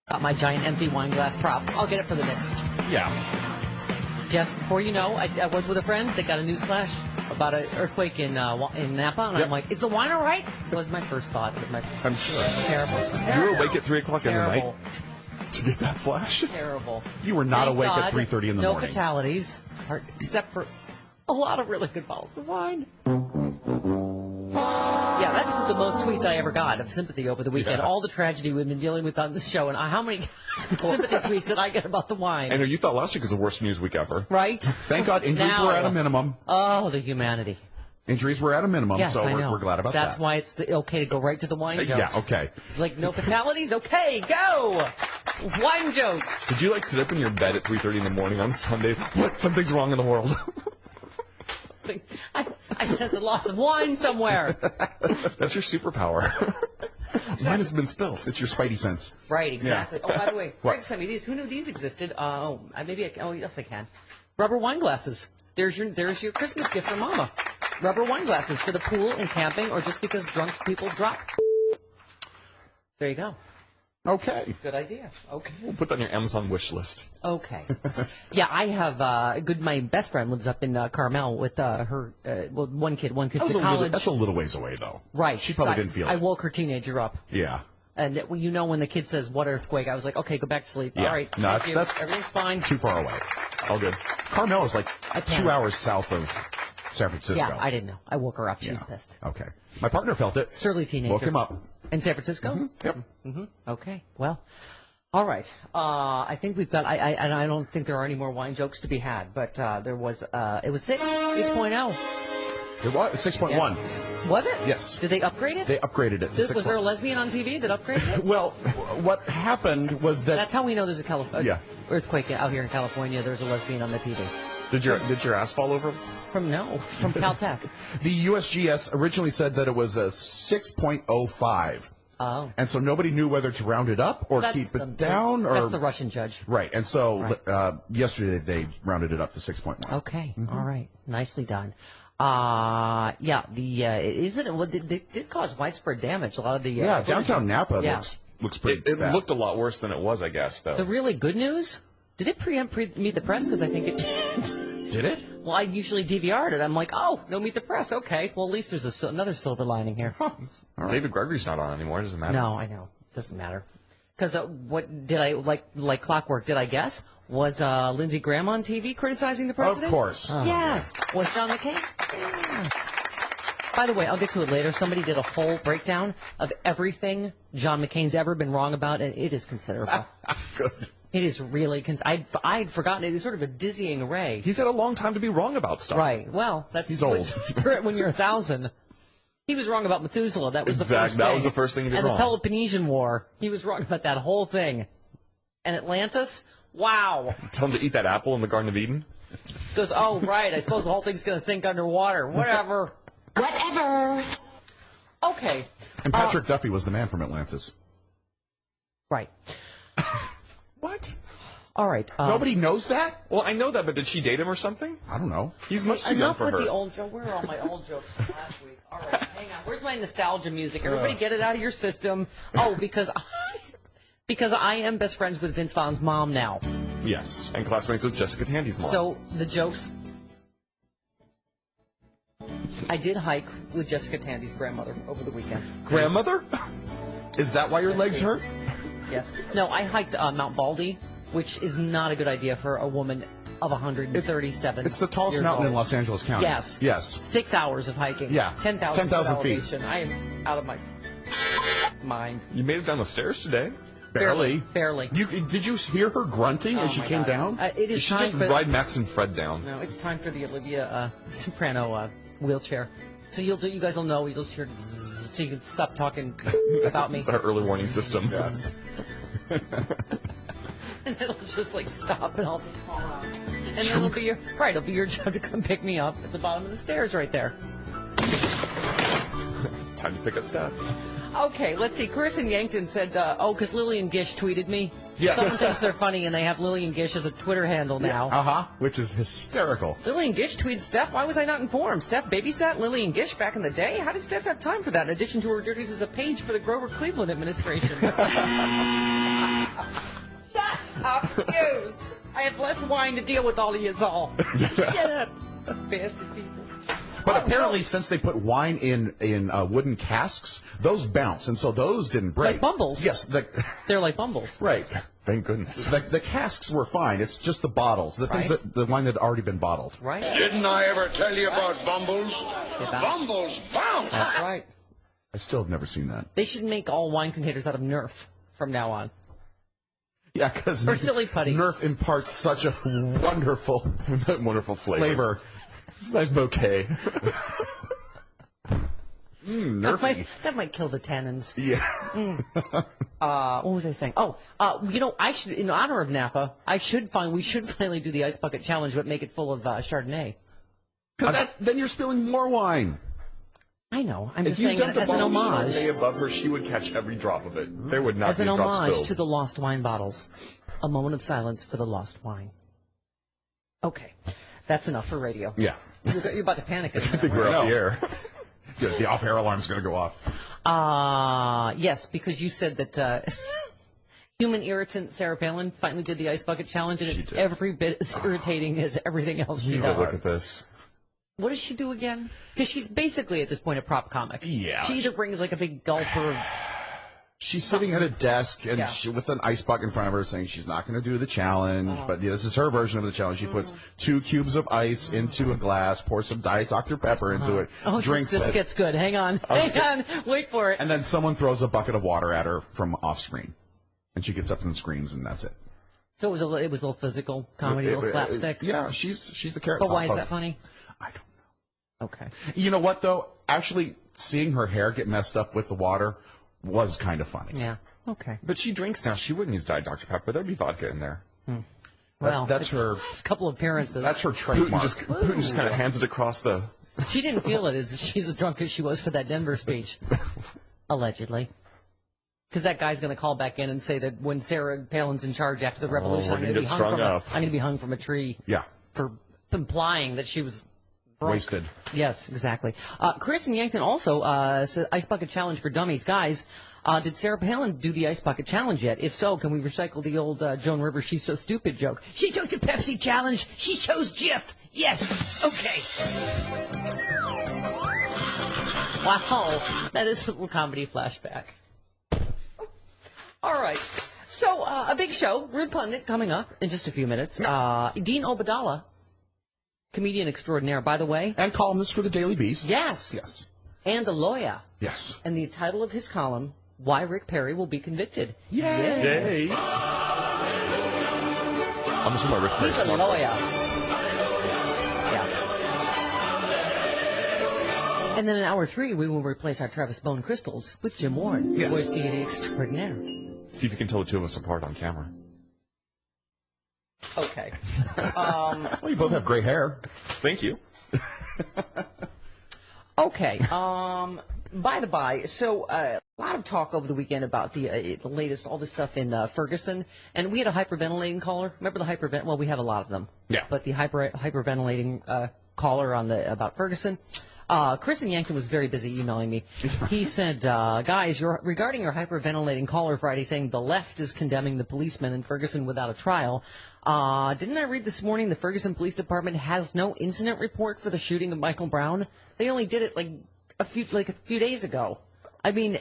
Got my giant empty wine glass prop. I'll get it for the next. Yeah. Just before you know, I was with a friend. They got a news flash about an earthquake in Napa, and I'm like, "Is the wine all right?" Was my first thought. I'm sure. Terrible. You were awake at 3 o'clock in the night to get that flash? Terrible. You were not Thank awake God, at 3:30 in the morning. No fatalities, except for a lot of really good bottles of wine. Yeah, that's the most tweets I ever got of sympathy over the weekend. Yeah. All the tragedy we've been dealing with on this show, and how many sympathy tweets did I get about the wine? I know you thought last week was the worst news week ever. Right? Thank God injuries were at a minimum. Oh, the humanity. Injuries were at a minimum, Yes, so I know. we're glad about that. That's why it's okay to go right to the wine jokes. Yeah, okay. It's like, no fatalities? Okay, go! Wine jokes. Did you sit up in your bed at 3:30 in the morning on Sunday? What? Something's wrong in the world. I sense a loss of wine somewhere. That's your superpower. Wine has been spilled. It's your spidey sense. Right, exactly. Yeah. Oh, by the way, Greg sent me these. Who knew these existed? Oh, yes, I can. Rubber wine glasses. There's your Christmas gift for Mama. Rubber wine glasses for the pool and camping, or just because drunk people drop. There you go. Okay. Good idea. Okay. We'll put that on your Amazon wish list. Okay. Yeah, I have my best friend lives up in Carmel with her one kid to college. That's a little ways away, though. Right. She probably didn't feel it. I woke her teenager up. Yeah. And when the kid says, "What earthquake?" I was like, "Okay, go back to sleep." Yeah. All right. No, thank you. that's Everything's fine. Too far away. All good. Carmel is like 2 hours south of San Francisco. Yeah, I didn't know. I woke her up. She was pissed. Okay. My partner felt it. Surly teenager. Woke him up. In San Francisco? Mm-hmm. Yep. Mm-hmm. Okay. Well, all right. I think we've got. I don't think there are any more wine jokes to be had, but there was. It was 6.0. It was 6.1. Yeah. Was it? Yes. Did they upgrade it? They upgraded it to 6.1. Was there a lesbian on TV that upgraded it? Well, what happened was that... That's how we know there's a earthquake out here in California. There's a lesbian on the TV. Did your ass fall over? From Caltech. The USGS originally said that it was a 6.05. Oh. And so nobody knew whether to round it up or keep it down. That's the Russian judge. Right. And so yesterday they rounded it up to 6.1. Okay. Mm-hmm. All right. Nicely done. It did cause widespread damage. A lot of the downtown Napa looks pretty It bad. looked a lot worse than it was, I guess, though. The really good news? Did it preempt Meet the Press? Because I think it did. Did it? Well, I usually DVR'd it. I'm like, oh, no Meet the Press. Okay. Well, at least there's another silver lining here. Huh. All right. David Gregory's not on anymore. It doesn't matter. No, I know. Doesn't matter. Because what did I like clockwork? Did I guess? Was Lindsey Graham on TV criticizing the president? Of course. Oh. Yes. Was John McCain? Yes. By the way, I'll get to it later. Somebody did a whole breakdown of everything John McCain's ever been wrong about, and it is considerable. Good. It is really. I'd forgotten it. It's sort of a dizzying array. He's had a long time to be wrong about stuff. Right. Well, He's old. When you're 1,000. He was wrong about Methuselah. That was the first thing. That was the first thing he did wrong. And the Peloponnesian War. He was wrong about that whole thing. And Atlantis? Wow. Tell him to eat that apple in the Garden of Eden. Goes, oh, right. I suppose the whole thing's going to sink underwater. Whatever. Whatever. Okay. And Patrick Duffy was the man from Atlantis. Right. What? All right. Nobody knows that? Well, I know that, but did she date him or something? I don't know. He's much too young for her. Enough with the old joke. Where are all my old jokes from last week? All right, hang on. Where's my nostalgia music? Everybody get it out of your system. Oh, because I am best friends with Vince Vaughn's mom now. Yes, and classmates with Jessica Tandy's mom. So the jokes. I did hike with Jessica Tandy's grandmother over the weekend. Grandmother? Is that why your legs hurt? Yes. No, I hiked Mount Baldy, which is not a good idea for a woman of 137. It's the tallest mountain in Los Angeles County. Yes. Yes. 6 hours of hiking. Yeah. 10,000 feet. elevation. I am out of my mind. You made it down the stairs today. Barely. Barely. Did you hear her grunting as she came down? It is You should time just for ride Max and Fred down. No, it's time for the Olivia Soprano wheelchair. So you guys will know. You'll just hear zzz, so you can stop talking about me. It's our early warning system. Yeah. And it'll just stop and I'll just fall out. And then it'll be your job to come pick me up at the bottom of the stairs right there. Time to pick up stuff. Okay, let's see. Chris in Yankton said, because Lillian Gish tweeted me. Yes. Someone thinks they're funny, and they have Lillian Gish as a Twitter handle now. Uh-huh, which is hysterical. Lillian Gish tweeted Steph. Why was I not informed? Steph babysat Lillian Gish back in the day? How did Steph have time for that, in addition to her duties as a page for the Grover Cleveland administration? have less wine to deal with all of you all. Shut up, bastard people. But apparently, since they put wine in wooden casks, those bounce, and so those didn't break. Like bumbles. Yes, They're like bumbles. right. Thank goodness. The casks were fine. It's just the bottles, the things Right. that the wine that had already been bottled. Right? Didn't I ever tell you about bumbles? They bounce. Bumbles bounce. That's right. I still have never seen that. They should make all wine containers out of Nerf from now on. Yeah, because Or silly putty. Nerf imparts such a wonderful Wonderful flavor. flavor. It's a nice bouquet. Nerfy. That might kill the tannins. Yeah. What was I saying? Oh, I should, in honor of Napa, we should finally do the ice bucket challenge, but make it full of Chardonnay. Because then you're spilling more wine. I know. I'm If just you saying dumped it as an a bottle of homage. Chardonnay above her, she would catch every drop of it. There would not As be an a drop homage spilled. to the lost wine bottles. A moment of silence for the lost wine. Okay. That's enough for radio. Yeah. You're about to panic. I think we're No. off the air. Yeah, the off-air alarm's going to go off. Yes, because you said that human irritant Sarah Palin finally did the ice bucket challenge, and it's did. every bit as irritating as everything else she But look does. at this. What does she do again? Because she's basically at this point a prop comic. Yeah. She either brings like a big gulper of She's sitting at a desk and Yeah. with an ice bucket in front of her saying she's not going to do the challenge, but this is her version of the challenge. She puts 2 cubes of ice into a glass, pours some Diet Dr. Pepper into it, drinks this it, gets good. Hang on. Wait for it. and then someone throws a bucket of water at her from off screen. And she gets up and screams, and that's it. So it was a little physical comedy, a little slapstick. Yeah, she's the carrot But top why is of- that funny? I don't Okay. know. You know what, though? Actually, seeing her hair get messed up with the water was kind of funny. Yeah. Okay. But she drinks now. She wouldn't use Diet Dr. Pepper. There'd be vodka in there. Well, that's her. It's a couple appearances. That's her Putin trademark. just kind of hands it across the... She didn't feel it as she's as drunk as she was for that Denver speech. Allegedly. Because that guy's going to call back in and say that when Sarah Palin's in charge after the revolution, we're I'm gonna going get strung up. to be hung from a tree Yeah, for implying that she was drunk. wasted. Yes, exactly. Chris and Yankton also said Ice Bucket Challenge for Dummies. Guys, did Sarah Palin do the Ice Bucket Challenge yet? If so, can we recycle the old Joan Rivers She's So Stupid joke? She took the Pepsi Challenge. She chose Jif. Yes. Okay. Wow. That is a little comedy flashback. All right. So, a big show, Rude Pundit, coming up in just a few minutes. Dean Obadala, comedian extraordinaire, by the way. And columnist for the Daily Beast. Yes. Yes. And a lawyer. Yes. And the title of his column, Why Rick Perry Will Be Convicted. Yay. Yay. I'm just my Rick Perry He's a smart. lawyer. Yeah. And then in hour 3, we will replace our Travis Bone crystals with Jim Warren, Yes. voice deity extraordinaire. See if you can tell the two of us apart on camera. Okay. Well, you both have gray hair. Thank you. Okay. By the by, so a lot of talk over the weekend about the latest, all this stuff in Ferguson, and we had a hyperventilating caller. Remember the hypervent? Well, we have a lot of them. Yeah. But the hyperventilating caller on the about Ferguson. Chris in Yankton was very busy emailing me. He said, guys, regarding your hyperventilating caller Friday saying the left is condemning the policemen in Ferguson without a trial, didn't I read this morning the Ferguson Police Department has no incident report for the shooting of Michael Brown? They only did it like a few days ago. I mean,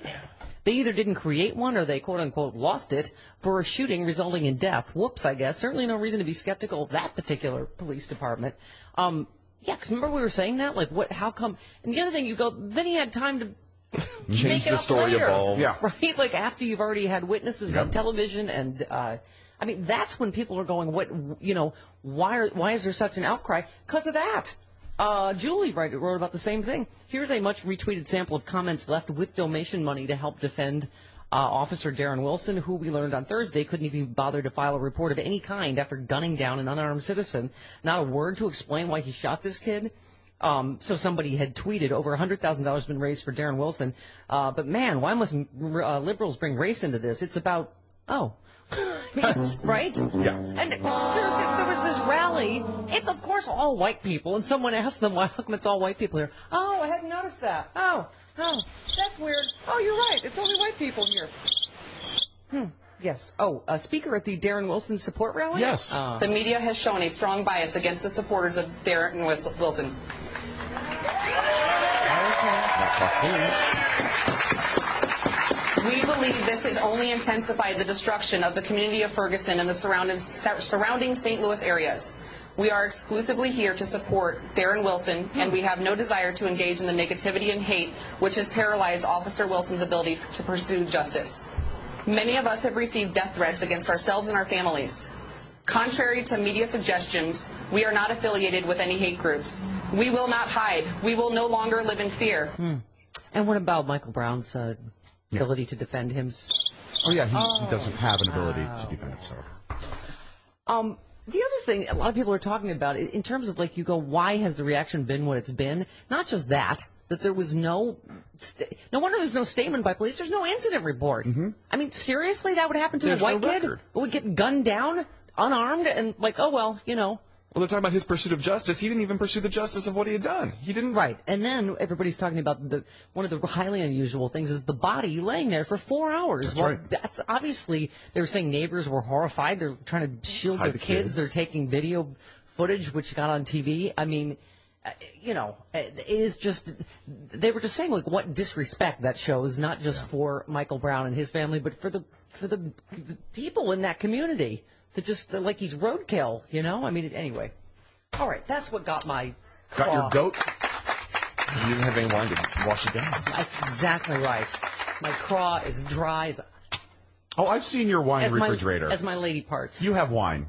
they either didn't create one or they quote-unquote lost it for a shooting resulting in death. Whoops, I guess. Certainly no reason to be skeptical of that particular police department. Yeah, because remember we were saying that? Like, what? How come? And the other thing, you go, then he had time to Change make it the up story later, evolve. Yeah. right? Like, after you've already had witnesses on Yep. television and, I mean, that's when people are going, what, why is there such an outcry? Because of that. Julie wrote about the same thing. Here's a much retweeted sample of comments left with donation money to help defend Officer Darren Wilson, who we learned on Thursday couldn't even bother to file a report of any kind after gunning down an unarmed citizen. Not a word to explain why he shot this kid. So somebody had tweeted over $100,000 been raised for Darren Wilson. But man, why must liberals bring race into this? It's about, right? Yeah. And there was this rally. It's, of course, all white people. And someone asked them, why come it's all white people here? Oh, I hadn't noticed that. Oh, that's weird. Oh, you're right. It's only white people here. Yes. Oh, a speaker at the Darren Wilson support rally? Yes. The media has shown a strong bias against the supporters of Darren Wilson. Not Fox News. We believe this has only intensified the destruction of the community of Ferguson and the surrounding St. Louis areas. We are exclusively here to support Darren Wilson, and we have no desire to engage in the negativity and hate which has paralyzed Officer Wilson's ability to pursue justice. Many of us have received death threats against ourselves and our families. Contrary to media suggestions, we are not affiliated with any hate groups. We will not hide. We will no longer live in fear. And what about Michael Brown's ability to defend him? Oh, yeah, he doesn't have an ability to defend himself. The other thing a lot of people are talking about, in terms of, like, you go, why has the reaction been what it's been? Not just that there was no wonder there's no statement by police. There's no incident report. I mean, seriously, that would happen to a white kid who would get gunned down, unarmed, and like, oh, well, you know. Well, they're talking about his pursuit of justice. He didn't even pursue the justice of what he had done. He didn't. Right. And then everybody's talking about one of the highly unusual things is the body laying there for 4 hours. That's right. That's obviously, they were saying neighbors were horrified. They're trying to shield their kids. They're taking video footage, which got on TV. I mean, you know, it is just, they were just saying, like, what disrespect that shows, not just for Michael Brown and his family, but for the people in that community. That just, like, he's roadkill, you know? I mean, anyway. All right, that's what got my craw. Got your goat? You didn't have any wine to wash it down. That's exactly right. My craw is dry as... Oh, I've seen your wine refrigerator. As my lady parts. You have wine.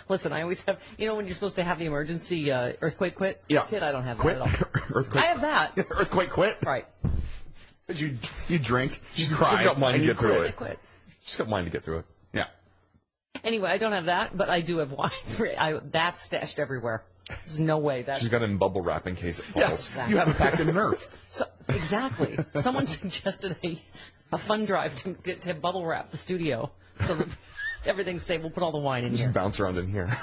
Listen, I always have... You know when you're supposed to have the emergency earthquake quit? Yeah. Kid, I don't have Quit? that at all. Earthquake. I have that. Earthquake quit? Right. You drink, you cry, She's got wine to and you get through quit. it. Quit. She's got wine to get through it. Yeah. Anyway, I don't have that, but I do have wine. That's stashed everywhere. There's no way. She's got it in bubble wrap in case it falls. Yes, you have it packed in Nerf. So, exactly. Someone suggested a fun drive to get to bubble wrap the studio so that everything's safe. We'll put all the wine in Just here. bounce around in here.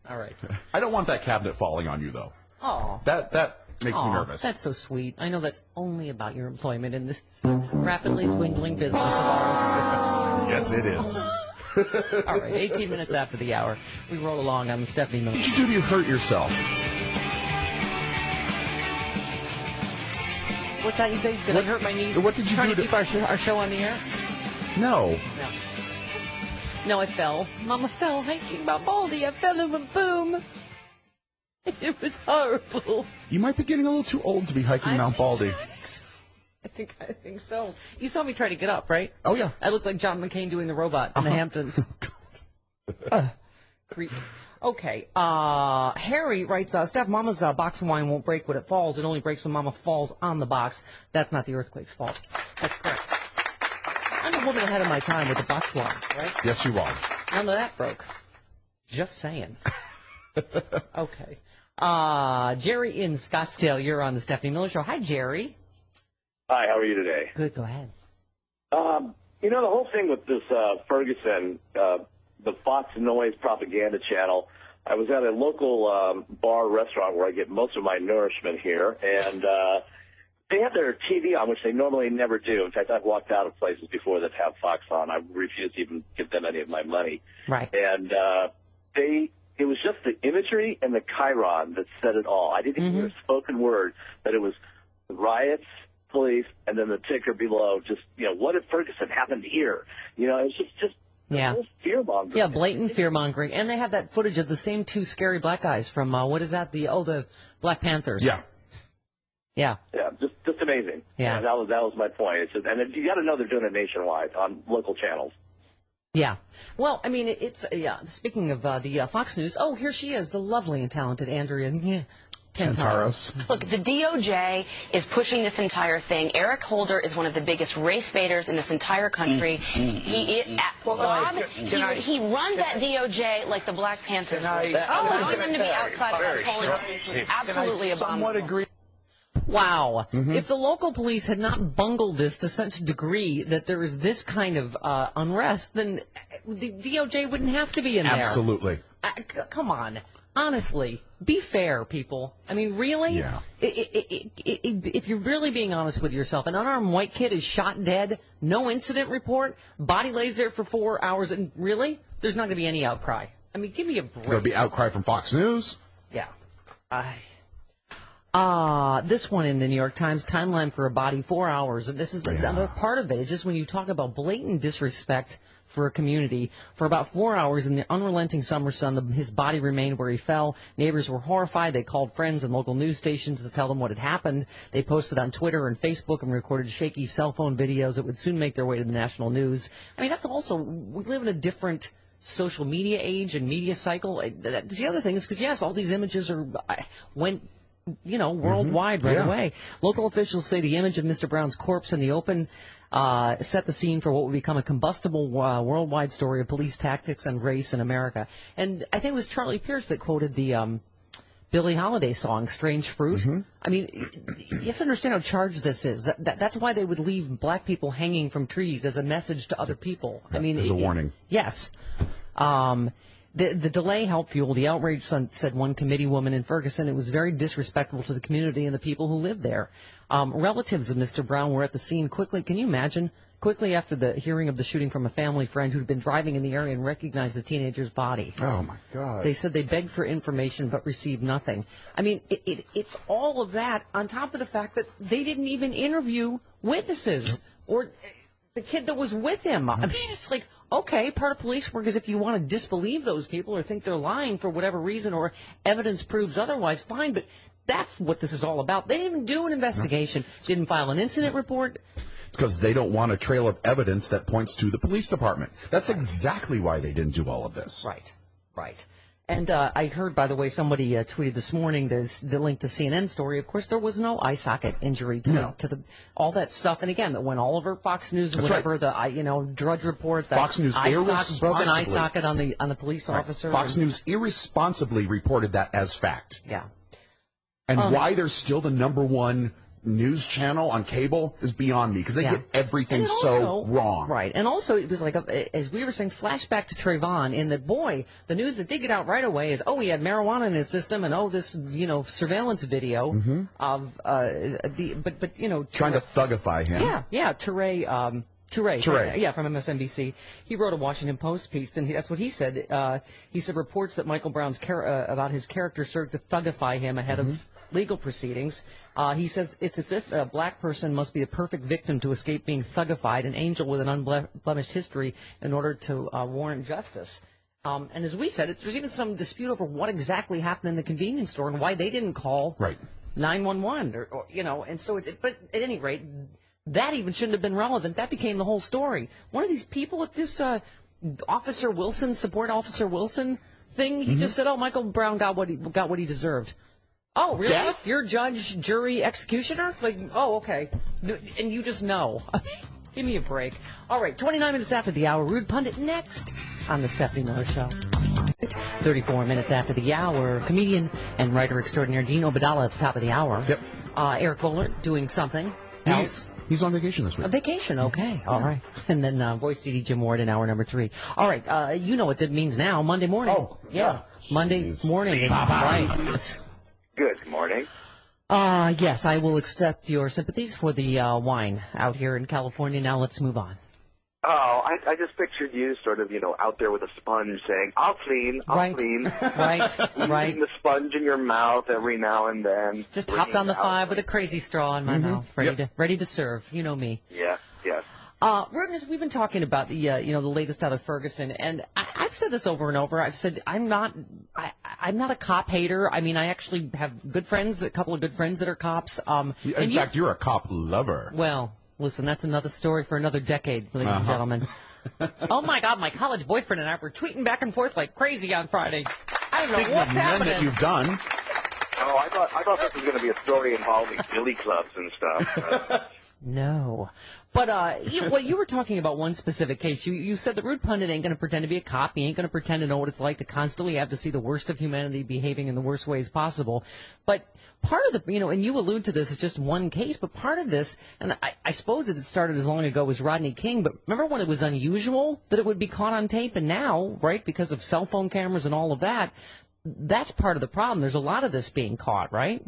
All right. I don't want that cabinet falling on you, though. Oh. That makes me nervous. That's so sweet. I know that's only about your employment in this rapidly dwindling business of ours. Yes, it is. All right, 18 minutes after the hour. We roll along on the Stephanie Miller. What did you do to hurt yourself? What's that you say? Did I hurt my knees? What did you trying do to keep our show on the air? No. No, I fell. Mama fell hiking Mount Baldy. I fell in a boom. It was horrible. You might be getting a little too old to be hiking Mount Baldy. I think so. You saw me try to get up, right? Oh, yeah. I look like John McCain doing the robot in the Hamptons. Creep. Okay. Harry writes, Steph, Mama's box of wine won't break when it falls. It only breaks when Mama falls on the box. That's not the earthquake's fault. That's correct. I'm a woman ahead of my time with the box wine, right? Yes, you are. None of that broke. Just saying. Okay. Jerry in Scottsdale, you're on the Stephanie Miller Show. Hi, Jerry. Hi, how are you today? Good, go ahead. You know, the whole thing with this Ferguson, the Fox Noise propaganda channel, I was at a local bar restaurant where I get most of my nourishment here, and they have their TV on, which they normally never do. In fact, I've walked out of places before that have Fox on. I refuse to even give them any of my money. Right. And it was just the imagery and the chyron that said it all. I didn't hear a spoken word that it was riots, police, and then the ticker below, just, you know, what if Ferguson happened here? You know, it's just yeah, fear-mongering. Yeah, blatant fear-mongering. And they have that footage of the same two scary black guys from, what is that? The Black Panthers. Yeah. Yeah. Yeah, just amazing. Yeah. And that was my point. It's just, and you got to know they're doing it nationwide on local channels. Yeah. Well, I mean, it's, speaking of the Fox News, oh, here she is, the lovely and talented Andrea Tantaros. Look, the DOJ is pushing this entire thing. Eric Holder is one of the biggest race baiters in this entire country. He runs that DOJ like the Black Panthers would. Allowing them to be outside of that polling place was absolutely abominable. Wow. If the local police had not bungled this to such a degree that there is this kind of unrest, then the DOJ wouldn't have to be in there. Absolutely. Come on. honestly, be fair, people. I mean, really? Yeah. If you're really being honest with yourself, an unarmed white kid is shot dead, no incident report, body lays there for 4 hours, and really? There's not going to be any outcry. I mean, give me a break. There'll be outcry from Fox News. Yeah. This one in the New York Times, timeline for a body, 4 hours. And this is another part of it. It's just when you talk about blatant disrespect for a community, for about 4 hours in the unrelenting summer sun, his body remained where he fell. Neighbors were horrified. They called friends and local news stations to tell them what had happened. They posted on Twitter and Facebook and recorded shaky cell phone videos that would soon make their way to the national news. I mean, that's also, we live in a different social media age and media cycle. That's the other thing is because, yes, all these images went worldwide right away. Local officials say the image of Mr. Brown's corpse in the open set the scene for what would become a combustible worldwide story of police tactics and race in America. And I think it was Charlie Pierce that quoted the Billie Holiday song, Strange Fruit. I mean, you have to understand how charged this is. That's why they would leave black people hanging from trees as a message to other people. I mean, as a warning. Yes. The delay helped fuel the outrage, said one committee woman in Ferguson. It was very disrespectful to the community and the people who live there. Relatives of Mr. Brown were at the scene quickly. Can you imagine? Quickly after the hearing of the shooting from a family friend who'd been driving in the area and recognized the teenager's body. Oh, my God. They said they begged for information but received nothing. I mean, it's all of that on top of the fact that they didn't even interview witnesses or the kid that was with him. I mean, it's like, okay, part of police work is if you want to disbelieve those people or think they're lying for whatever reason or evidence proves otherwise, fine, but that's what this is all about. They didn't even do an investigation, didn't file an incident report. It's because they don't want a trail of evidence that points to the police department. That's exactly why they didn't do all of this. Right. And I heard, by the way, somebody tweeted this morning the link to CNN story. Of course, there was no eye socket injury to all that stuff. And again, when Oliver, Fox News, whatever, the Drudge Report, that Fox News broken eye socket on the police officer. Fox News irresponsibly reported that as fact. Yeah. And why they're still the #1 news channel on cable is beyond me because they get everything so wrong. Right. And also, it was like, as we were saying, flashback to Trayvon in that, boy, the news that did get out right away is, he had marijuana in his system and, this, surveillance video of, trying to thugify him. Yeah, Touré, from MSNBC. He wrote a Washington Post piece, and that's what he said. He said reports that Michael Brown's about his character served to thugify him ahead of legal proceedings. He says it's as if a black person must be a perfect victim to escape being thugified, an angel with an unblemished history, in order to warrant justice. And as we said, there's even some dispute over what exactly happened in the convenience store and why they didn't call 911, and so. But at any rate, that even shouldn't have been relevant. That became the whole story. One of these people at this Officer Wilson, support Officer Wilson thing, he just said, Michael Brown got what he deserved. Oh, really? Death? You're judge, jury, executioner? Like, okay. And you just know. Give me a break. All right, 29 minutes after the hour, Rude Pundit next on the Stephanie Miller Show. 34 minutes after the hour, comedian and writer extraordinaire Dean Obadala at the top of the hour. Yep. Eric Voller doing something else. He's on vacation this week. A vacation, okay. All right. And then voice CD Jim Ward in hour number 3. All right, you know what that means now, Monday morning. Oh, yeah. Monday morning. Right. Good morning. Yes, I will accept your sympathies for the wine out here in California. Now let's move on. Oh, I just pictured you sort of, out there with a sponge saying, I'll clean. Right. Leaving the sponge in your mouth every now and then. Just hopped on the 5 with a crazy straw in my mouth, ready to serve. You know me. Yeah, yes. Rudeness, we've been talking about the latest out of Ferguson, and I've said this over and over. I've said I'm not a cop hater. I mean, I actually have good friends, a couple of good friends that are cops. In fact, you're a cop lover. Well, listen, that's another story for another decade, ladies and gentlemen. Oh my God, my college boyfriend and I were tweeting back and forth like crazy on Friday. I don't know what's happening. That you've done. Oh, I thought this was going to be a story involving billy clubs and stuff. No. But you were talking about one specific case. You said the Rude Pundit ain't going to pretend to be a cop. He ain't going to pretend to know what it's like to constantly have to see the worst of humanity behaving in the worst ways possible. But part of the, and you allude to this, it's just one case, but part of this, and I suppose it started as long ago as Rodney King, but remember when it was unusual that it would be caught on tape? And now, right, because of cell phone cameras and all of that, that's part of the problem. There's a lot of this being caught, right?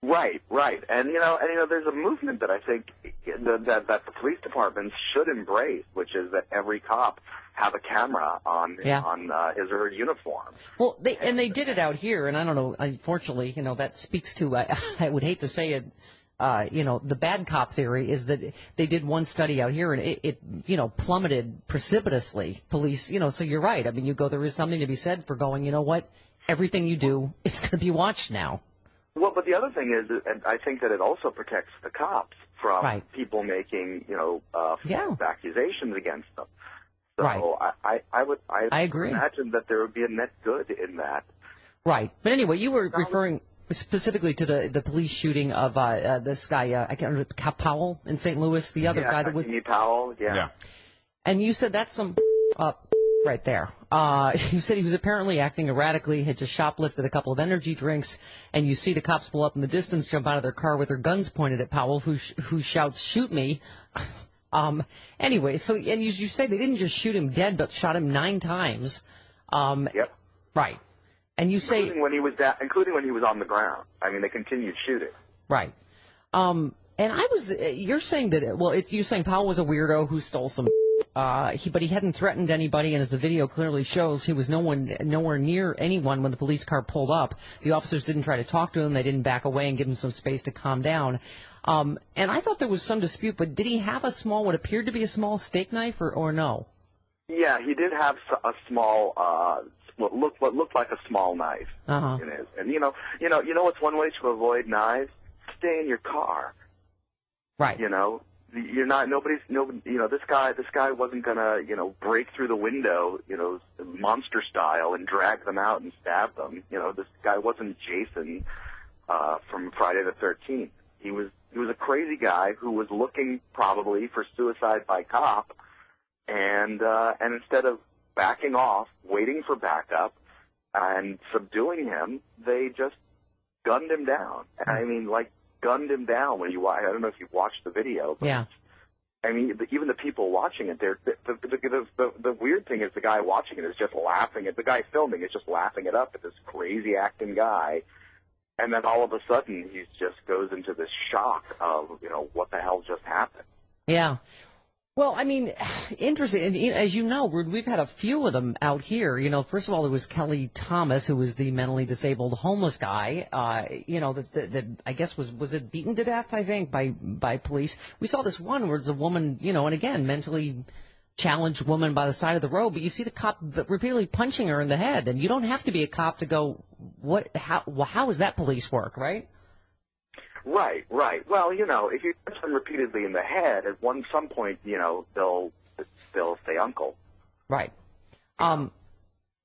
Right. And there's a movement that I think that the police departments should embrace, which is that every cop have a camera on his or her uniform. Well, they did it out here, and I don't know, unfortunately, that speaks to, I would hate to say it, the bad cop theory is that they did one study out here and it plummeted precipitously. Police, so you're right. I mean, there is something to be said for going, you know what, everything you do, it's going to be watched now. Well, but the other thing is, and I think that it also protects the cops from people making, false accusations against them. So I agree. Imagine that there would be a net good in that. Right. But anyway, you were referring specifically to the police shooting of this guy, I can't remember, Powell in St. Louis, the other guy that was Powell, yeah. And you said that's some right there. You said he was apparently acting erratically, had just shoplifted a couple of energy drinks, and you see the cops pull up in the distance, jump out of their car with their guns pointed at Powell, who shouts, "Shoot me!" Anyway, so and you say they didn't just shoot him dead, but shot him 9 times. Yep. Right. And you say including when he was on the ground. I mean, they continued shooting. Right. And you're saying that, you're saying Powell was a weirdo who stole some, but he hadn't threatened anybody, and as the video clearly shows, he was nowhere near anyone when the police car pulled up. The officers didn't try to talk to him, they didn't back away and give him some space to calm down. And I thought there was some dispute, but did he have what appeared to be a small steak knife, or no? Yeah, he did have a small, what looked like a small knife in his. And you know what's one way to avoid knives? Stay in your car. Right. You're not. This guy wasn't gonna, break through the window, monster style, and drag them out and stab them. This guy wasn't Jason from Friday the 13th. He was a crazy guy who was looking probably for suicide by cop, and instead of backing off, waiting for backup, and subduing him, they just gunned him down. I mean, gunned him down when I don't know if you've watched the video. But yeah. I mean, even the people watching it, the weird thing is the guy watching it is just laughing at the guy filming is just laughing it up at this crazy acting guy, and then all of a sudden he just goes into this shock of what the hell just happened. Yeah. Well, I mean, interesting. And as you know, we've had a few of them out here. First of all, there was Kelly Thomas, who was the mentally disabled homeless guy. That I guess was it beaten to death, I think, by police. We saw this one where it's a woman, and again, mentally challenged woman by the side of the road, but you see the cop repeatedly punching her in the head, and you don't have to be a cop to go, how does that police work, right? Right. Well, if you punch them repeatedly in the head, at some point, they'll say uncle. Right. I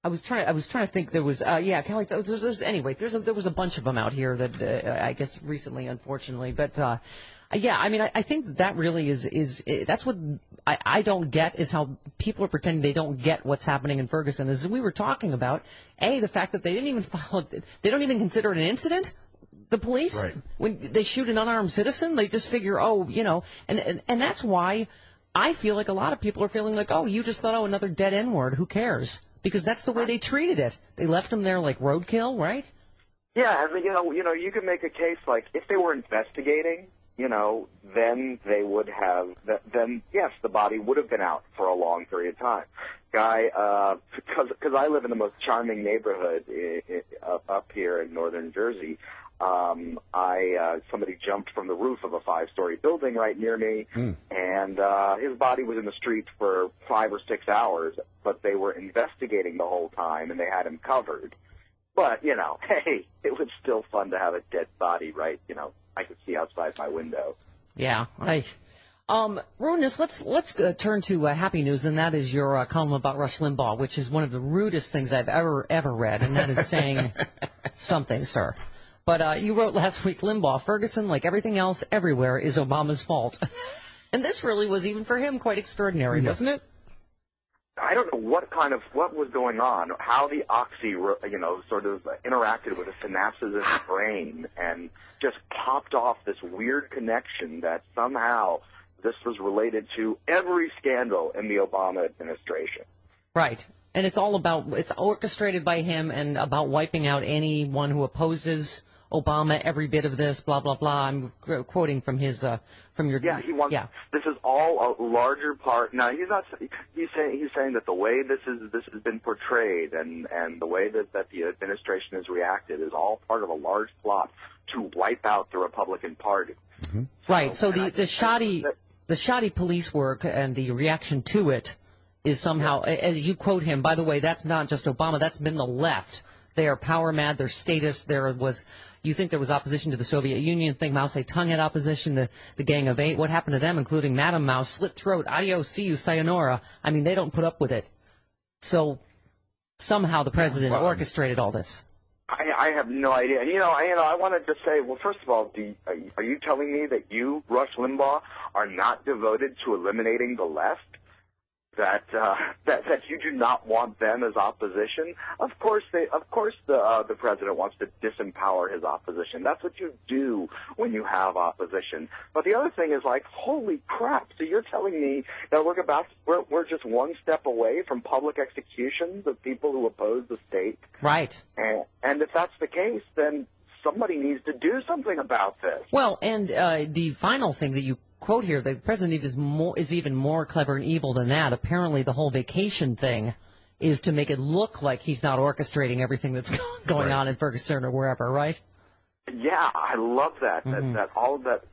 was trying to think. There was Kelly. There was a bunch of them out here that I guess recently, unfortunately. But I mean, I think that really is that's what I don't get is how people are pretending they don't get what's happening in Ferguson. As we were talking about, the fact that they didn't even they don't even consider it an incident. The police, right. When they shoot an unarmed citizen, they just figure, and that's why I feel like a lot of people are feeling like, you just thought, another dead N-word, who cares? Because that's the way they treated it. They left him there like roadkill, right? Yeah, and you can make a case like if they were investigating, then they would have, then yes, the body would have been out for a long period of time. Because I live in the most charming neighborhood up here in northern Jersey. Somebody jumped from the roof of a 5-story building right near me, and his body was in the street for 5 or 6 hours, but they were investigating the whole time, and they had him covered. But, hey, it was still fun to have a dead body, right? I could see outside my window. Yeah, Ronis, let's turn to happy news, and that is your column about Rush Limbaugh, which is one of the rudest things I've ever read, and that is saying something, sir. But you wrote last week, Limbaugh, Ferguson, like everything else everywhere, is Obama's fault. And this really was, even for him, quite extraordinary, wasn't it? I don't know what was going on, how the oxy, sort of interacted with the synapses in his brain and just popped off this weird connection that somehow this was related to every scandal in the Obama administration. Right. And it's orchestrated by him and about wiping out anyone who opposes Obama, every bit of this, blah, blah, blah. I'm quoting from his, from your... Yeah, he wants. Yeah. This is all a larger part. Now, he's not. He's saying that the way this has been portrayed and the way that the administration has reacted is all part of a large plot to wipe out the Republican Party. Mm-hmm. Right. So the shoddy police work and the reaction to it is somehow, as you quote him, by the way, that's not just Obama, that's been the left. They are power mad, their status, you think there was opposition to the Soviet Union, think Mao Zedong had opposition to the Gang of Eight. What happened to them, including Madame Mao, slit throat, adios, see you, sayonara. I mean, they don't put up with it. So somehow the president orchestrated all this. I have no idea. And, I wanted to say, well, first of all, are you telling me that you, Rush Limbaugh, are not devoted to eliminating the left? That you do not want them as opposition? Of course the president wants to disempower his opposition. That's what you do when you have opposition. But the other thing is like, holy crap! So you're telling me that we're just one step away from public executions of people who oppose the state? Right. And if that's the case, then somebody needs to do something about this. Well, and the final thing that you quote here, the president is even more clever and evil than that. Apparently the whole vacation thing is to make it look like he's not orchestrating everything that's going on in Ferguson or wherever, right? Yeah, I love that. Mm-hmm.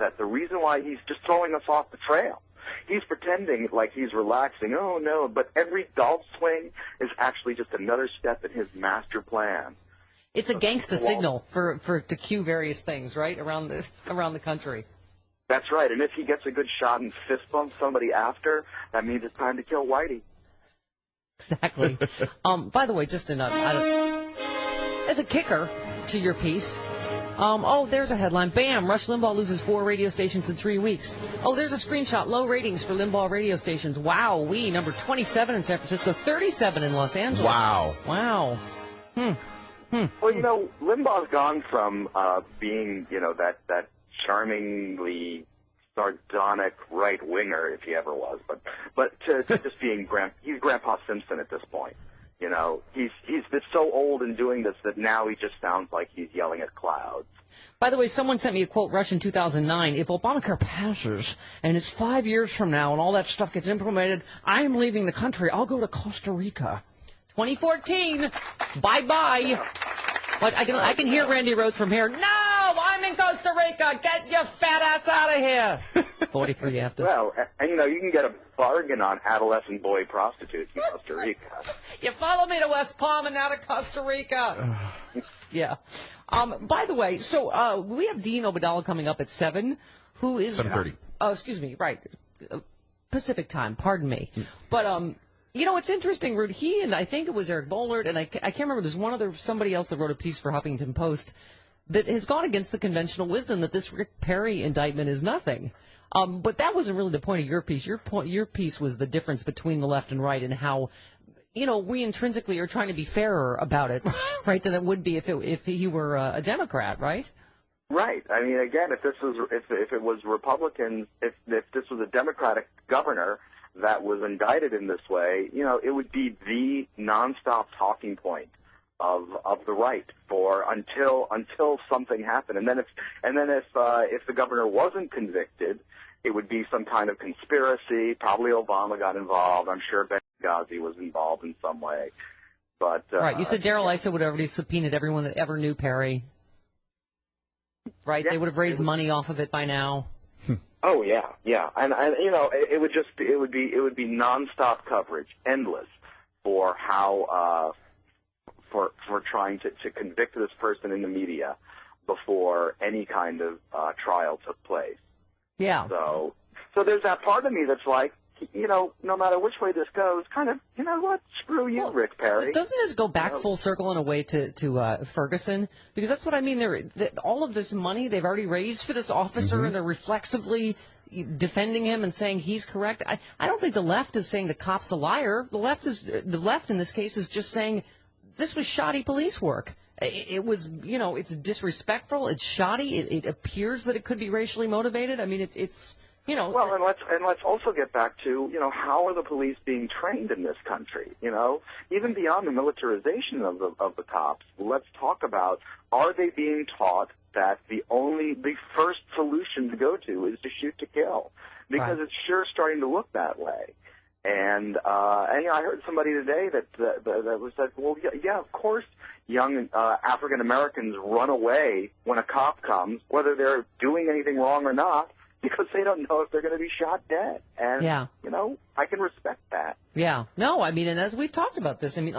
That the reason why he's just throwing us off the trail. He's pretending like he's relaxing. Oh, no, but every golf swing is actually just another step in his master plan. It's a gangsta signal to cue various things, right, around the country. That's right, and if he gets a good shot and fist bumps somebody after, that means it's time to kill Whitey. Exactly. By the way, just as a kicker to your piece, there's a headline. Bam! Rush Limbaugh loses 4 radio stations in 3 weeks. Oh, there's a screenshot. Low ratings for Limbaugh radio stations. Wow, number 27 in San Francisco, 37 in Los Angeles. Wow. Well, Limbaugh's gone from being, that charmingly sardonic right winger, if he ever was, but to just being he's Grandpa Simpson at this point. He's been so old in doing this that now he just sounds like he's yelling at clouds. By the way, someone sent me a quote, Rush, in 2009. If Obamacare passes and it's 5 years from now and all that stuff gets implemented, I'm leaving the country. I'll go to Costa Rica. 2014. Bye-bye. But I can hear Randy Rhoads from here. No, I'm in Costa Rica. Get your fat ass out of here. 43 after. Well, and you can get a bargain on adolescent boy prostitutes in Costa Rica. You follow me to West Palm and now to Costa Rica. Yeah. By the way, so we have Dean Obadala coming up at 7, who is 7:30. Oh, excuse me. Right. Pacific time. Pardon me. But it's interesting, Rude. He and I think it was Eric Bollert, and I can't remember. There's somebody else that wrote a piece for Huffington Post that has gone against the conventional wisdom that this Rick Perry indictment is nothing. But that wasn't really the point of your piece. Your piece was the difference between the left and right and how, we intrinsically are trying to be fairer about it, right, than it would be if he were a Democrat, right? Right. I mean, again, if it was Republicans, if this was a Democratic governor that was indicted in this way, it would be the nonstop talking point of the right until something happened. And then if the governor wasn't convicted, it would be some kind of conspiracy. Probably Obama got involved. I'm sure Benghazi was involved in some way. But right, you said Darrell Issa would have already subpoenaed everyone that ever knew Perry. Right, yeah, they would have raised money off of it by now. Oh yeah, and it would be nonstop coverage, endless, for how for trying to convict this person in the media before any kind of trial took place. Yeah. So there's that part of me that's like, no matter which way this goes, kind of, what, screw you, Rick Perry. Doesn't this go back full circle in a way to Ferguson? Because that's what I mean. All of this money they've already raised for this officer, and they're reflexively defending him and saying he's correct. I don't think the left is saying the cop's a liar. The left in this case is just saying this was shoddy police work. It was, it's disrespectful. It's shoddy. It appears that it could be racially motivated. I mean, it's You know. Well, and let's also get back to, how are the police being trained in this country? Even beyond the militarization of the cops, let's talk about, are they being taught that the first solution to go to is to shoot to kill? Because it's sure starting to look that way. And I heard somebody today that was said, well, yeah, of course, young African Americans run away when a cop comes, whether they're doing anything wrong or not, because they don't know if they're going to be shot dead. And, I can respect that. Yeah. No, I mean, and as we've talked about this, I mean,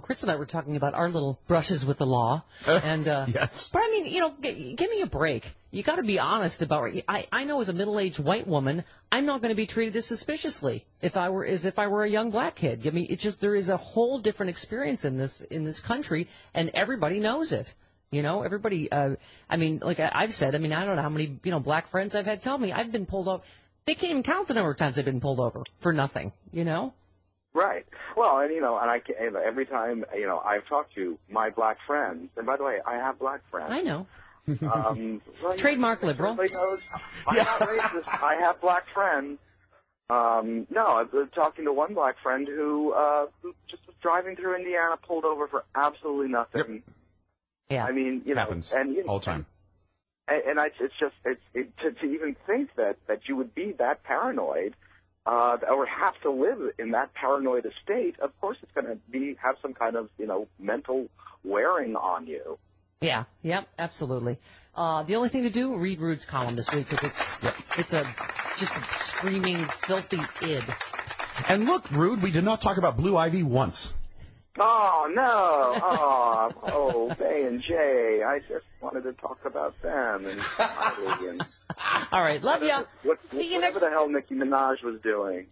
Chris and I were talking about our little brushes with the law. And, yes. But, I mean, give me a break. You got to be honest about it. I know as a middle-aged white woman, I'm not going to be treated as suspiciously if I were a young black kid. I mean, it's just there is a whole different experience in this country, and everybody knows it. Everybody, I mean, like I've said, I mean, I don't know how many, black friends I've had tell me I've been pulled over. They can't even count the number of times I've been pulled over for nothing, Right. Well, and every time I've talked to my black friends, and by the way, I have black friends. I know. Well, Trademark liberal. Everybody knows I'm not racist. I have black friends. No, I've been talking to one black friend who just was driving through Indiana, pulled over for absolutely nothing. Yep. Yeah. I mean, happens all the time. And to even think that you would be that paranoid, or have to live in that paranoid state, of course it's going to have some kind of, mental wearing on you. Yeah, yep, absolutely. The only thing to do, read Rude's column this week, because it's just a screaming, filthy id. And look, Rude, we did not talk about Blue Ivy once. Oh, no. Oh, Bay and Jay. I just wanted to talk about them. And all right, love ya. See you next. Whatever the hell Nicki Minaj was doing.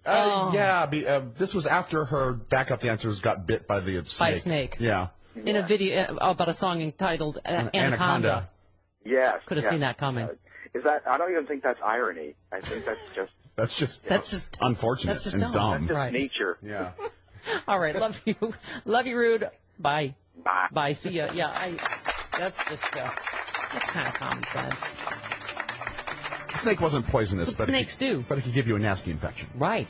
This was after her backup dancers got bit by the snake. By a snake. Yeah. In a video about a song entitled Anaconda. Yes. Could have seen that coming. I don't even think that's irony. I think that's just... That's just unfortunate that's just and dumb. That's just nature. Yeah. All right, love you. Love you, Rude. Bye. Bye. Bye. See ya. Yeah, that's just that's kind of common sense. The snake wasn't poisonous, but snakes do. But it could give you a nasty infection. Right.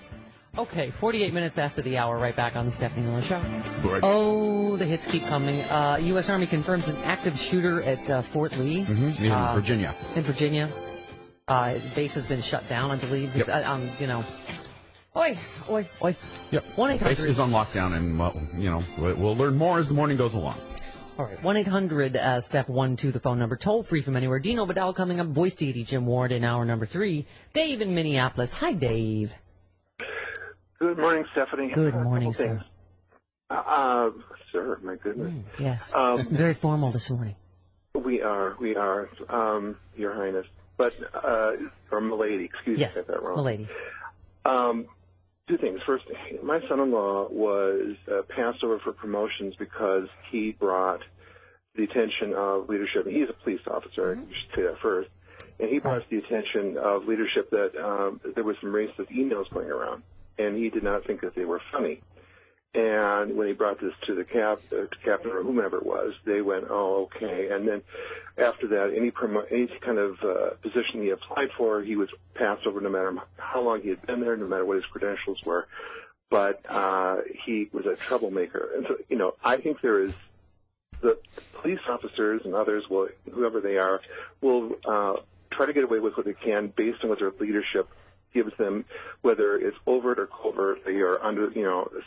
Okay, 48 minutes after the hour, right back on the Stephanie Miller Show. Right. Oh, the hits keep coming. U.S. Army confirms an active shooter at Fort Lee. Mm-hmm. In Virginia. In Virginia. The base has been shut down, I believe. Yep. Oi. Yep. 1-800. Base is on lockdown, and, we'll learn more as the morning goes along. All right, 1-800, step 1-2, the phone number, toll free from anywhere. Dino Badal coming up, Voice Deity, Jim Ward in hour number 3. Dave in Minneapolis. Hi, Dave. Good morning, Stephanie. Good morning, sir. Sir, my goodness. Yes. Very formal this morning. We are, Your Highness. But, or Milady, excuse me if I got that wrong. Milady. Two things. First, my son-in-law was passed over for promotions because he brought the attention of leadership. And he's a police officer, I should say that first. And he brought to the attention of leadership that there was some racist emails going around. And he did not think that they were funny. And when he brought this to the captain or whomever it was, they went, oh, okay. And then after that, any kind of position he applied for, he was passed over no matter how long he had been there, no matter what his credentials were. But he was a troublemaker. And so, I think there is the police officers and others, whoever they are, will try to get away with what they can based on what their leadership gives them, whether it's overt or covertly or under,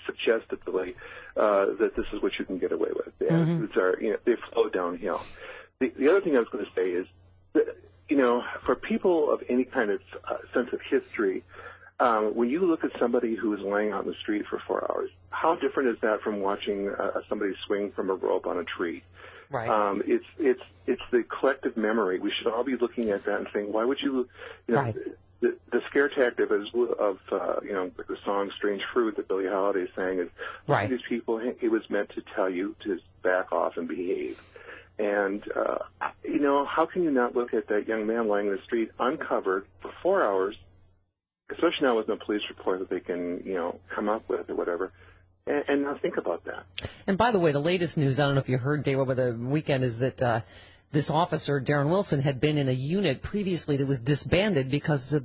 suggestively, that this is what you can get away with. The attitudes are, they flow downhill. The other thing I was going to say is that, for people of any kind of sense of history, when you look at somebody who is laying out in the street for 4 hours, how different is that from watching somebody swing from a rope on a tree? Right. It's the collective memory. We should all be looking at that and saying, why would you, right. The scare tactic of like the song "Strange Fruit" that Billie Holiday sang is, right. These people, it was meant to tell you to back off and behave. And how can you not look at that young man lying in the street uncovered for 4 hours, especially now with no police report that they can come up with or whatever, and not think about that. And by the way, the latest news, I don't know if you heard, Dave, over the weekend, is that this officer, Darren Wilson, had been in a unit previously that was disbanded because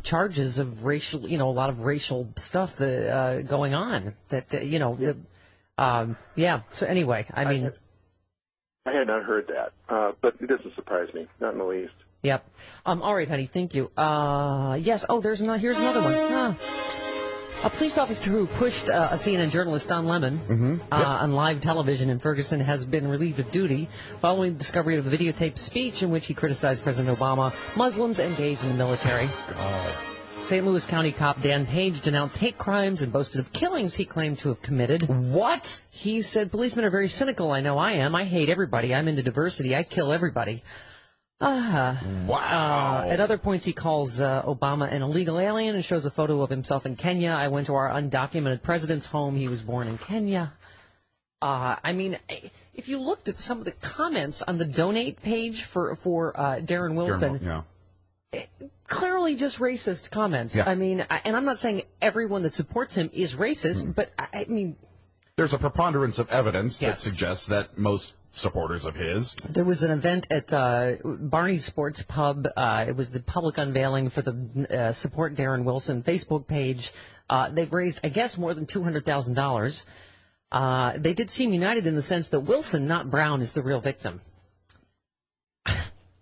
charges of racial, a lot of racial stuff that, going on. That yeah. So anyway, I mean, I had not heard that, but it doesn't surprise me, not in the least. Yep. All right, honey. Thank you. Yes. Oh, here's another one. A police officer who pushed a CNN journalist, Don Lemon, on live television in Ferguson has been relieved of duty following the discovery of a videotaped speech in which he criticized President Obama, Muslims, and gays in the military. St. Louis County cop Dan Page denounced hate crimes and boasted of killings he claimed to have committed. What? He said, policemen are very cynical. I know I am. I hate everybody. I'm into diversity. I kill everybody. Wow. At other points, he calls Obama an illegal alien and shows a photo of himself in Kenya. I went to our undocumented president's home. He was born in Kenya. I mean, if you looked at some of the comments on the donate page for Darren Wilson, clearly just racist comments. Yeah. I mean, and I'm not saying everyone that supports him is racist, but I mean, there's a preponderance of evidence that suggests that most supporters of his. There was an event at Barney's Sports Pub. It was the public unveiling for the Support Darren Wilson Facebook page. They've raised, I guess, more than $200,000. They did seem united in the sense that Wilson, not Brown, is the real victim.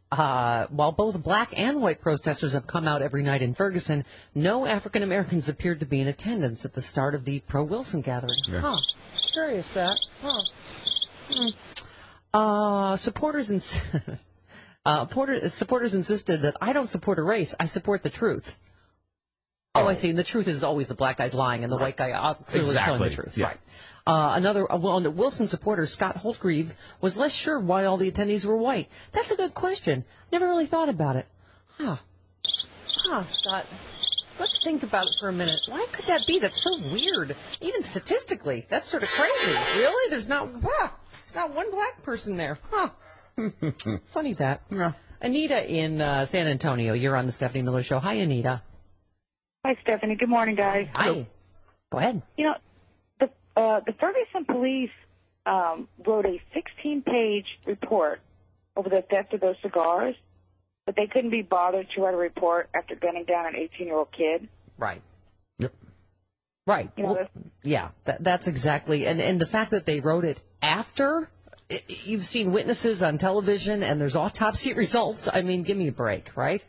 While both black and white protesters have come out every night in Ferguson, no African Americans appeared to be in attendance at the start of the pro-Wilson gathering. Yeah. Huh. Curious that. Huh. Supporters insisted that I don't support a race, I support the truth. Oh, I see. And the truth is always the black guy's lying and the white guy clearly telling the truth. Yeah. Right. Wilson supporter, Scott Holtgreave, was less sure why all the attendees were white. That's a good question. Never really thought about it. Scott. Let's think about it for a minute. Why could that be? That's so weird. Even statistically, that's sort of crazy. Really? There's not one black person there. Huh. Funny that. Yeah. Anita in San Antonio. You're on the Stephanie Miller Show. Hi, Anita. Hi, Stephanie. Good morning, guys. Hi. Go ahead. The Ferguson police wrote a 16-page report over the theft of those cigars, but they couldn't be bothered to write a report after gunning down an 18-year-old kid. Right. Yep. Right. That's exactly. And the fact that they wrote it after, you've seen witnesses on television, and there's autopsy results. I mean, give me a break, right?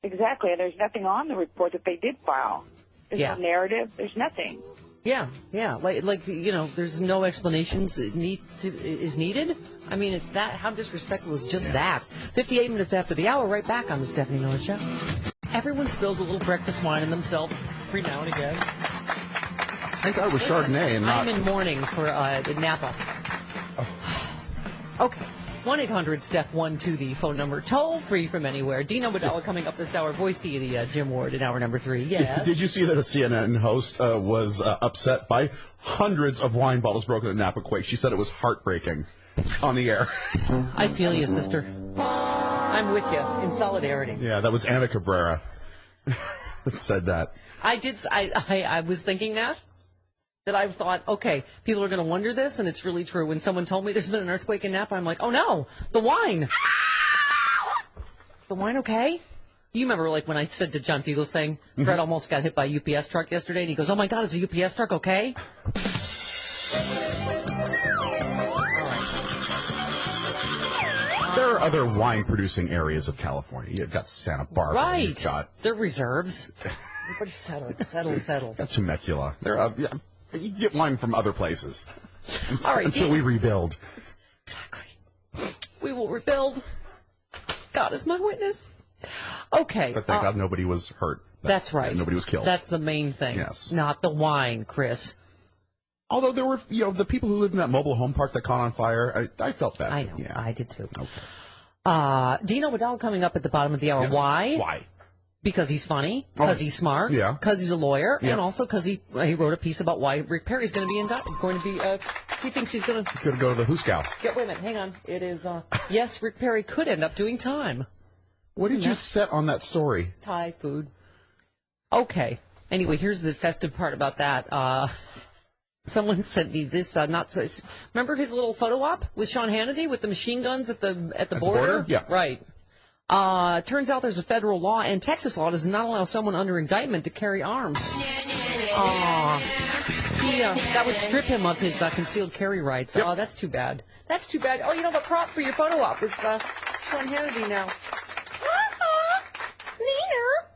Exactly. And there's nothing on the report that they did file. There's no narrative. There's nothing. Yeah. There's no explanations is needed. I mean, how disrespectful is just that? 58 minutes after the hour, right back on the Stephanie Miller Show. Everyone spills a little breakfast wine on themselves every now and again. I thought it was Chardonnay and not... I'm in mourning for Napa. Oh. Okay. 1-800-STEP-1 the phone number. Toll free from anywhere. Dino Badala coming up this hour. Voice deity Jim Ward in hour number 3. Yes. Did you see that a CNN host was upset by hundreds of wine bottles broken at Napa Quake? She said it was heartbreaking on the air. I feel you, sister. I'm with you in solidarity. Yeah, that was Anna Cabrera that said that. I was thinking that I thought, okay, people are going to wonder this, and it's really true. When someone told me there's been an earthquake in Napa, I'm like, oh no, the wine. Is the wine okay? You remember, like, when I said to John Fugel saying, Fred almost got hit by a UPS truck yesterday, and he goes, oh my God, is a UPS truck okay? There are other wine-producing areas of California. You've got Santa Barbara. Right. You've got... They're reserves. Everybody settle. Got Temecula. You can get wine from other places. All right, until we rebuild. Exactly. We will rebuild. God is my witness. Okay. But thank God nobody was hurt. That's right. Nobody was killed. That's the main thing. Yes. Not the wine, Chris. Although there were, the people who lived in that mobile home park that caught on fire, I felt bad. I know. Yeah. I did too. Okay. Dino Vidal coming up at the bottom of the hour. Yes. Why? Why? Because he's funny, because he's smart, because he's a lawyer, and also because he wrote a piece about why Rick Perry's going to be he thinks he's going to go to the Hooskow. Wait a minute, hang on. It is, yes, Rick Perry could end up doing time. What did you set on that story? Thai food. Okay. Anyway, here's the festive part about that. Someone sent me this, remember his little photo op with Sean Hannity with the machine guns at the border? Yeah. Right. Turns out there's a federal law and Texas law does not allow someone under indictment to carry arms. That would strip him of his concealed carry rights. Yep. Oh, that's too bad. That's too bad. Oh, you know, the prop for your photo op is Sean Hannity now. Nina.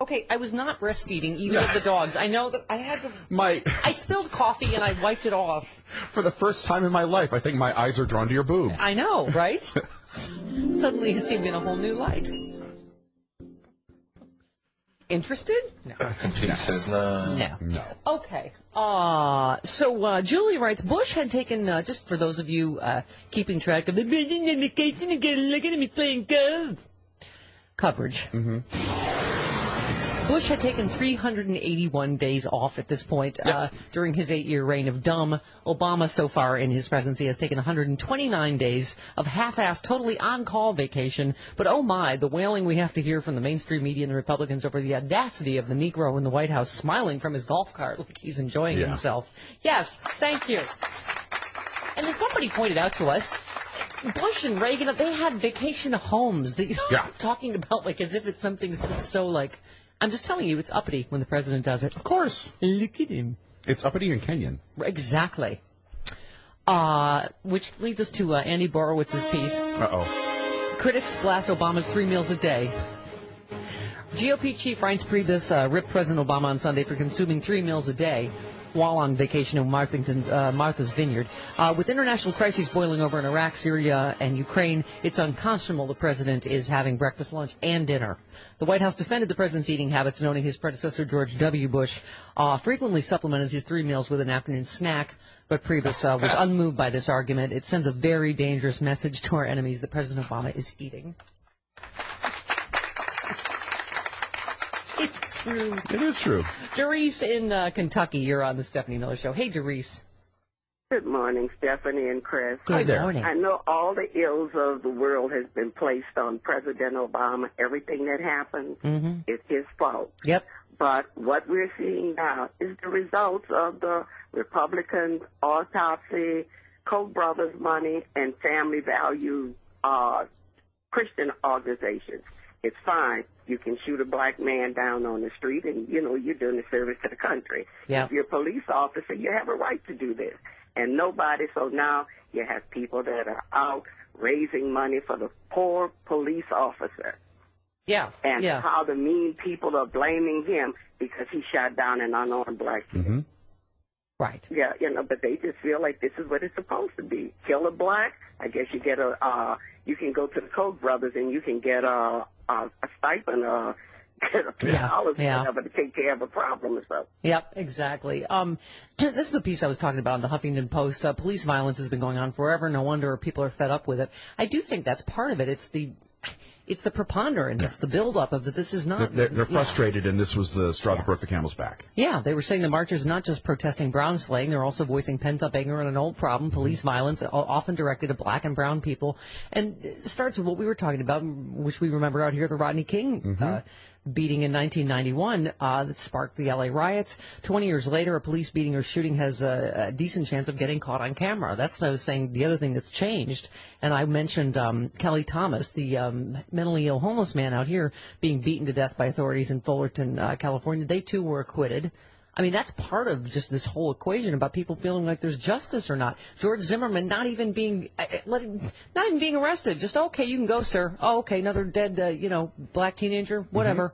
Okay, I was not breastfeeding either of the dogs. I know that I had to. I spilled coffee and I wiped it off. For the first time in my life, I think my eyes are drawn to your boobs. I know, right? Suddenly you see me in a whole new light. Interested? No. He says no. No. Okay. So Julie writes, Bush had taken, just for those of you keeping track of the look at me playing golf coverage. Bush had taken 381 days off at this point during his 8-year reign of dumb. Obama, so far in his presidency, has taken 129 days of half-assed, totally on-call vacation. But oh my, the wailing we have to hear from the mainstream media and the Republicans over the audacity of the Negro in the White House smiling from his golf cart like he's enjoying himself. Yes, thank you. And as somebody pointed out to us, Bush and Reagan, they had vacation homes that talking about like as if it's something that's so like... I'm just telling you, it's uppity when the president does it. Of course. Look at him. It's uppity and Kenyan. Exactly. Which leads us to Andy Borowitz's piece. Uh-oh. Critics blast Obama's 3 meals a day. GOP chief Reince Priebus ripped President Obama on Sunday for consuming 3 meals a day while on vacation in Martha's Vineyard. With international crises boiling over in Iraq, Syria, and Ukraine, it's unconscionable the president is having breakfast, lunch, and dinner. The White House defended the president's eating habits, noting his predecessor, George W. Bush, frequently supplemented his 3 meals with an afternoon snack. But Priebus was unmoved by this argument. It sends a very dangerous message to our enemies that President Obama is eating. It's true. It is true. Doris in Kentucky, you're on the Stephanie Miller Show. Hey, Doris. Good morning, Stephanie and Chris. Good morning. I know all the ills of the world has been placed on President Obama. Everything that happens is his fault. Yep. But what we're seeing now is the results of the Republican autopsy, Koch brothers money, and family value Christian organizations. It's fine. You can shoot a black man down on the street and, you know, you're doing a service to the country. Yeah. If you're a police officer, you have a right to do this. And nobody, so now you have people that are out raising money for the poor police officer. Yeah. And how the mean people are blaming him because he shot down an unarmed black kid. Right. Yeah, you know, but they just feel like this is what it's supposed to be. Kill a black, I guess you get you can go to the Koch brothers and you can get a stipend, get $1 whatever to take care of a problem or something. Yep, exactly. This is a piece I was talking about on the Huffington Post. Police violence has been going on forever. No wonder people are fed up with it. I do think that's part of it. It's the preponderance. It's the buildup of that this is not... They're frustrated, and this was the straw that broke the camel's back. Yeah, they were saying the marchers not just protesting brown slaying, they're also voicing pent-up anger on an old problem, police violence, often directed at black and brown people. And it starts with what we were talking about, which we remember out here, the Rodney King beating in 1991 that sparked the L.A. riots. 20 years later, a police beating or shooting has a decent chance of getting caught on camera. That's what I was saying, the other thing that's changed. And I mentioned Kelly Thomas, the mentally ill homeless man out here being beaten to death by authorities in Fullerton, California. They, too, were acquitted. I mean, that's part of just this whole equation about people feeling like there's justice or not. George Zimmerman not even being arrested. Just, okay, you can go, sir. Oh, okay, another dead, black teenager, whatever.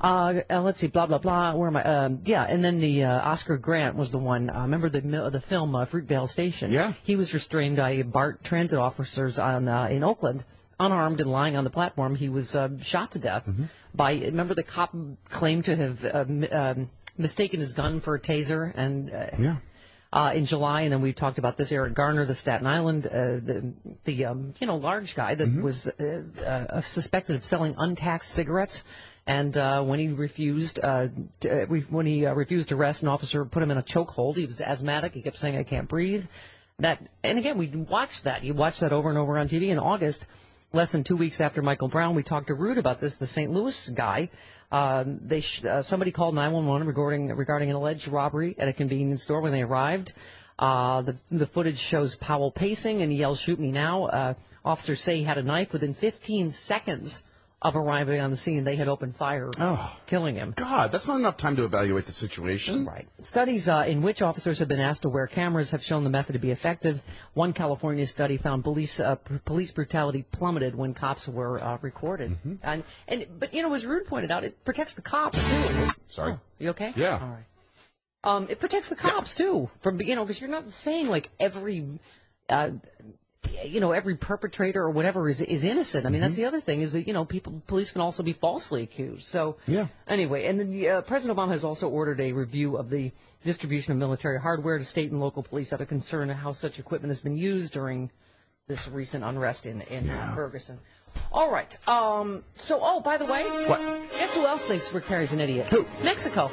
Let's see, blah, blah, blah. Where am I? And then the Oscar Grant was the one. Remember the film Fruitvale Station? Yeah. He was restrained by BART transit officers in Oakland, unarmed and lying on the platform. He was shot to death by, remember the cop claimed to have mistaken his gun for a taser, and in July, and then we talked about this, Eric Garner, the Staten Island, the large guy that was suspected of selling untaxed cigarettes, and when he refused arrest, an officer put him in a chokehold. He was asthmatic. He kept saying, "I can't breathe." And again, we watched that. You watched that over and over on TV. In August, less than 2 weeks after Michael Brown, we talked to Rude about this, the St. Louis guy. Somebody called 911 regarding an alleged robbery at a convenience store. When they arrived, The footage shows Powell pacing, and he yells, "Shoot me now." Officers say he had a knife. Within 15 seconds of arriving on the scene, they had opened fire, killing him. God, that's not enough time to evaluate the situation. Right. Studies in which officers have been asked to wear cameras have shown the method to be effective. One California study found police brutality plummeted when cops were recorded. But as Rude pointed out, it protects the cops too. Sorry. Oh, you okay? Yeah. All right. It protects the cops too from because you're not saying like every every perpetrator or whatever is innocent. I mean, that's the other thing is that, police can also be falsely accused. So, anyway, and then President Obama has also ordered a review of the distribution of military hardware to state and local police out of concern of how such equipment has been used during this recent unrest in Ferguson. All right. By the way, what? Guess who else thinks Rick Perry's an idiot? Who? Mexico.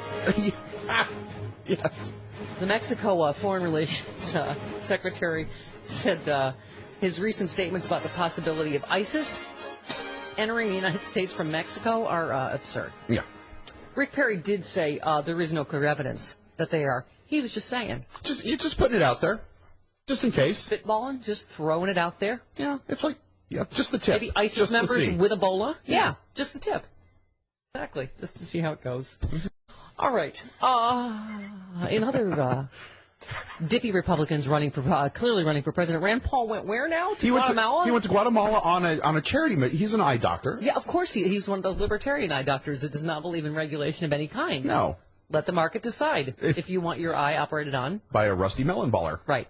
Yes. The Mexico Foreign Relations Secretary said his recent statements about the possibility of ISIS entering the United States from Mexico are absurd. Yeah. Rick Perry did say there is no clear evidence that they are. He was just saying. You're just putting it out there, just in case. Spitballing, just throwing it out there. Yeah, it's like, just the tip. Maybe ISIS just members with Ebola. Yeah, just the tip. Exactly, just to see how it goes. All right. In other dippy Republicans clearly running for president, Rand Paul went where now? To Guatemala? He went to Guatemala on a charity. He's an eye doctor. Yeah, of course he's one of those libertarian eye doctors that does not believe in regulation of any kind. No. Let the market decide if you want your eye operated on. By a rusty melon baller. Right.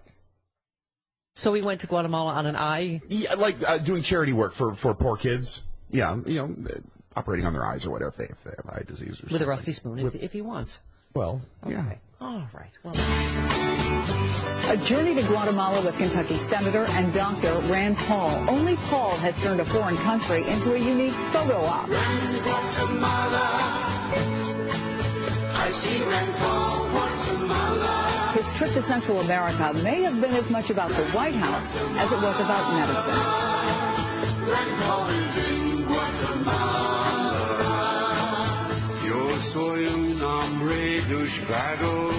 So he went to Guatemala on an eye? Yeah, like doing charity work for poor kids. Yeah, operating on their eyes or whatever if they have eye disease or something. With a rusty spoon if he wants. Well, okay. Yeah. All right. Well. A journey to Guatemala with Kentucky Senator and Dr. Rand Paul. Only Paul has turned a foreign country into a unique photo op. Guatemala. I see Rand Paul, Guatemala. His trip to Central America may have been as much about the White House as it was about medicine. Rand Paul is in Guatemala. Yo soy un hombre douchebaggo.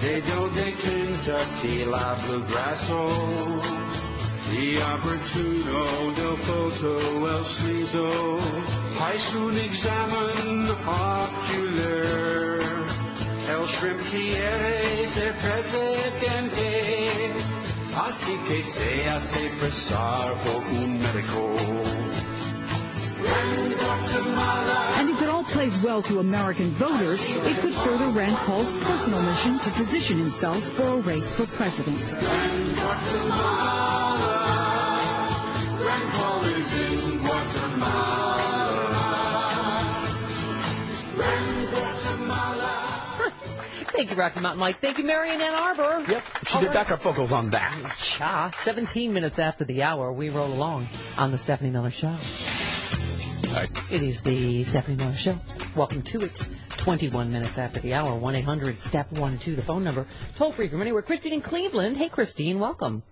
De Kentucky la bluegrasso. The opportuno del photo el slizo. Hay un examen ocular. El shrimp quiere ser presidente. Así que se hace pasar por un médico. And if it all plays well to American voters, it could further Rand Paul's personal mission to position himself for a race for president. Rand Paul is in Guatemala. Thank you, Rocky Mountain Mike. Thank you, Marion Ann Arbor. Yep, she did backup vocals on that. 17 minutes after the hour, we roll along on the Stephanie Miller Show. It is the Stephanie Miller Show. Welcome to it. 21 minutes after the hour, 1-800-STEP-1-2, the phone number. Toll free from anywhere. Christine in Cleveland. Hey, Christine, welcome.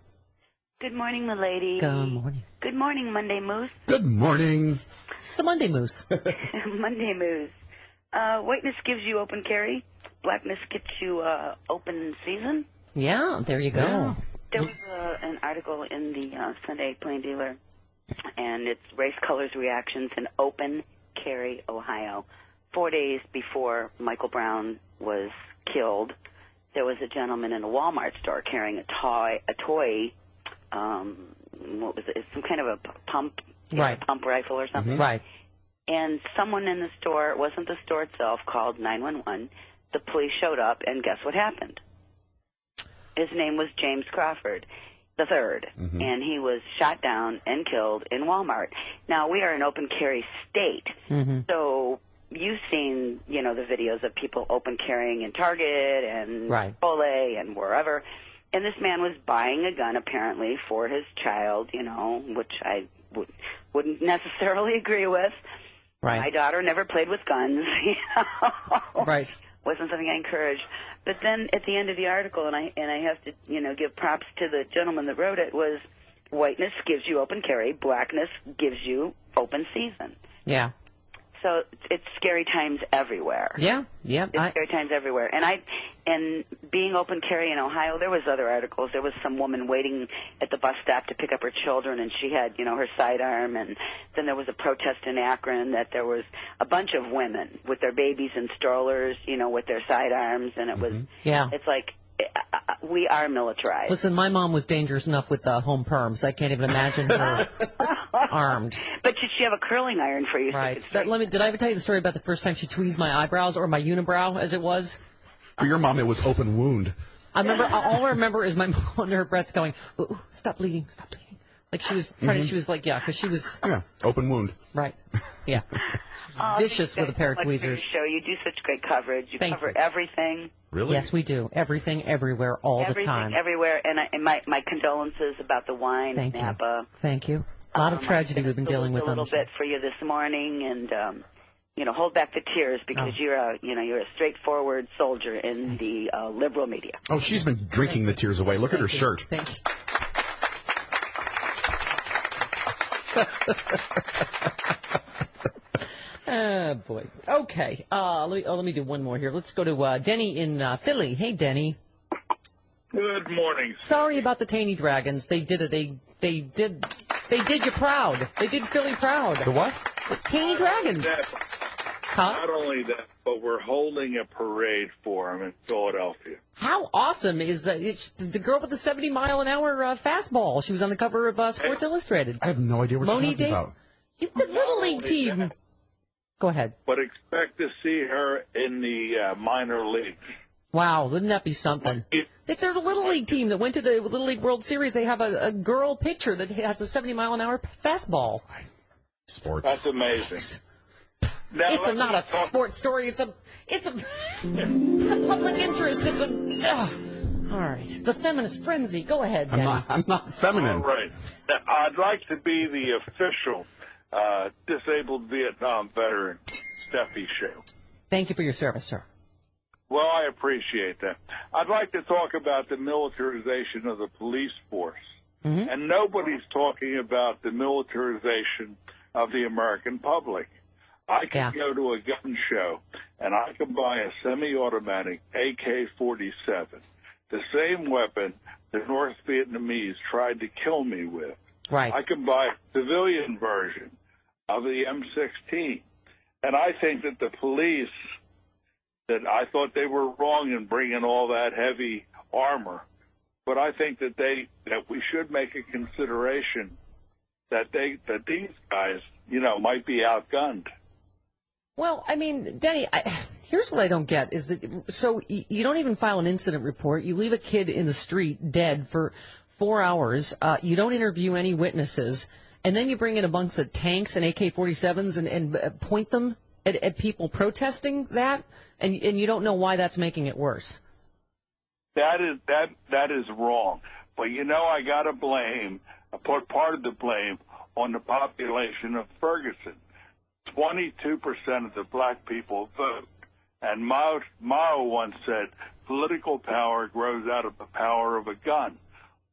Good morning, my lady. Good morning. Good morning, Monday Moose. Good morning. It's the Monday Moose. Monday Moose. Whiteness gives you open carry. Blackness gets you open season. Yeah, there you go. Yeah. There was an article in the Sunday Plain Dealer, and it's Race Colors Reactions in Open Carry, Ohio. 4 days before Michael Brown was killed, there was a gentleman in a Walmart store carrying a toy, what was it? It's some kind of a pump, pump rifle or something. Right. And someone in the store, it wasn't the store itself, called 911. The police showed up, and guess what happened? His name was James Crawford III, and he was shot down and killed in Walmart. Now, we are an open carry state, so you've seen, the videos of people open carrying in Target and Chipotle and wherever, and this man was buying a gun apparently for his child, which I wouldn't necessarily agree with. Right. My daughter never played with guns. Right. Wasn't something I encouraged. But then at the end of the article, and I have to give props to the gentleman that wrote it, was whiteness gives you open carry, blackness gives you open season. Yeah. So it's scary times everywhere. Yeah. It's scary times everywhere. And being open carry in Ohio, there was other articles. There was some woman waiting at the bus stop to pick up her children, and she had, her sidearm. And then there was a protest in Akron that there was a bunch of women with their babies in strollers, with their sidearms, and it was, it's like, we are militarized. Listen, my mom was dangerous enough with home perms. I can't even imagine her armed. But did she have a curling iron for you? Right. Did I ever tell you the story about the first time she tweezed my eyebrows, or my unibrow, as it was? For your mom, it was open wound. All I remember is my mom under her breath going, "Ooh, stop bleeding, stop bleeding." Like she was trying to, she was like, because she was... Yeah, open wound. Right. Yeah. Vicious with a pair of tweezers. Show. You do such great coverage. You cover everything. Really? Yes, we do. Everything, everywhere, all the time. Everywhere. And my condolences about the wine in Napa. Thank you. A lot of tragedy we've been dealing with. A little bit for you this morning, and hold back the tears because you're a straightforward soldier in the liberal media. Oh, she's been drinking the tears away. Look at her shirt. Thank you. Oh, boy. Okay. Let me do one more here. Let's go to Denny in Philly. Hey, Denny. Good morning. Sorry about the Taney Dragons. They did it. They did you proud. They did Philly proud. The what? The Taney Dragons. Not only that, but we're holding a parade for them in Philadelphia. How awesome is the girl with the 70-mile-an-hour fastball? She was on the cover of Sports Illustrated. I have no idea what you're talking about. The Little League team. Go ahead. But expect to see her in the minor leagues. Wow, wouldn't that be something? If they're the Little League team that went to the Little League World Series, they have a girl pitcher that has a 70-mile-an-hour fastball. Sports. That's amazing. Now, it's not a sports story. It's a public interest. All right. It's a feminist frenzy. Go ahead, Danny. I'm not feminine. All right. I'd like to be the official disabled Vietnam veteran Steffi show. Thank you for your service, sir. Well, I appreciate that. I'd like to talk about the militarization of the police force. Mm-hmm. And nobody's talking about the militarization of the American public. I can go to a gun show, and I can buy a semi-automatic AK-47, the same weapon the North Vietnamese tried to kill me with. Right. I can buy a civilian version of the M16. And I think that the police, that I thought they were wrong in bringing all that heavy armor, but I think that we should make a consideration that these guys, might be outgunned. Well, I mean, Denny, here's what I don't get is that so you don't even file an incident report. You leave a kid in the street dead for 4 hours. You don't interview any witnesses, and then you bring in a bunch of tanks and AK-47s and point them at people protesting that, and you don't know why that's making it worse. That is wrong. But I got to put part of the blame on the population of Ferguson. 22% of the black people vote. And Mao once said, political power grows out of the power of a gun.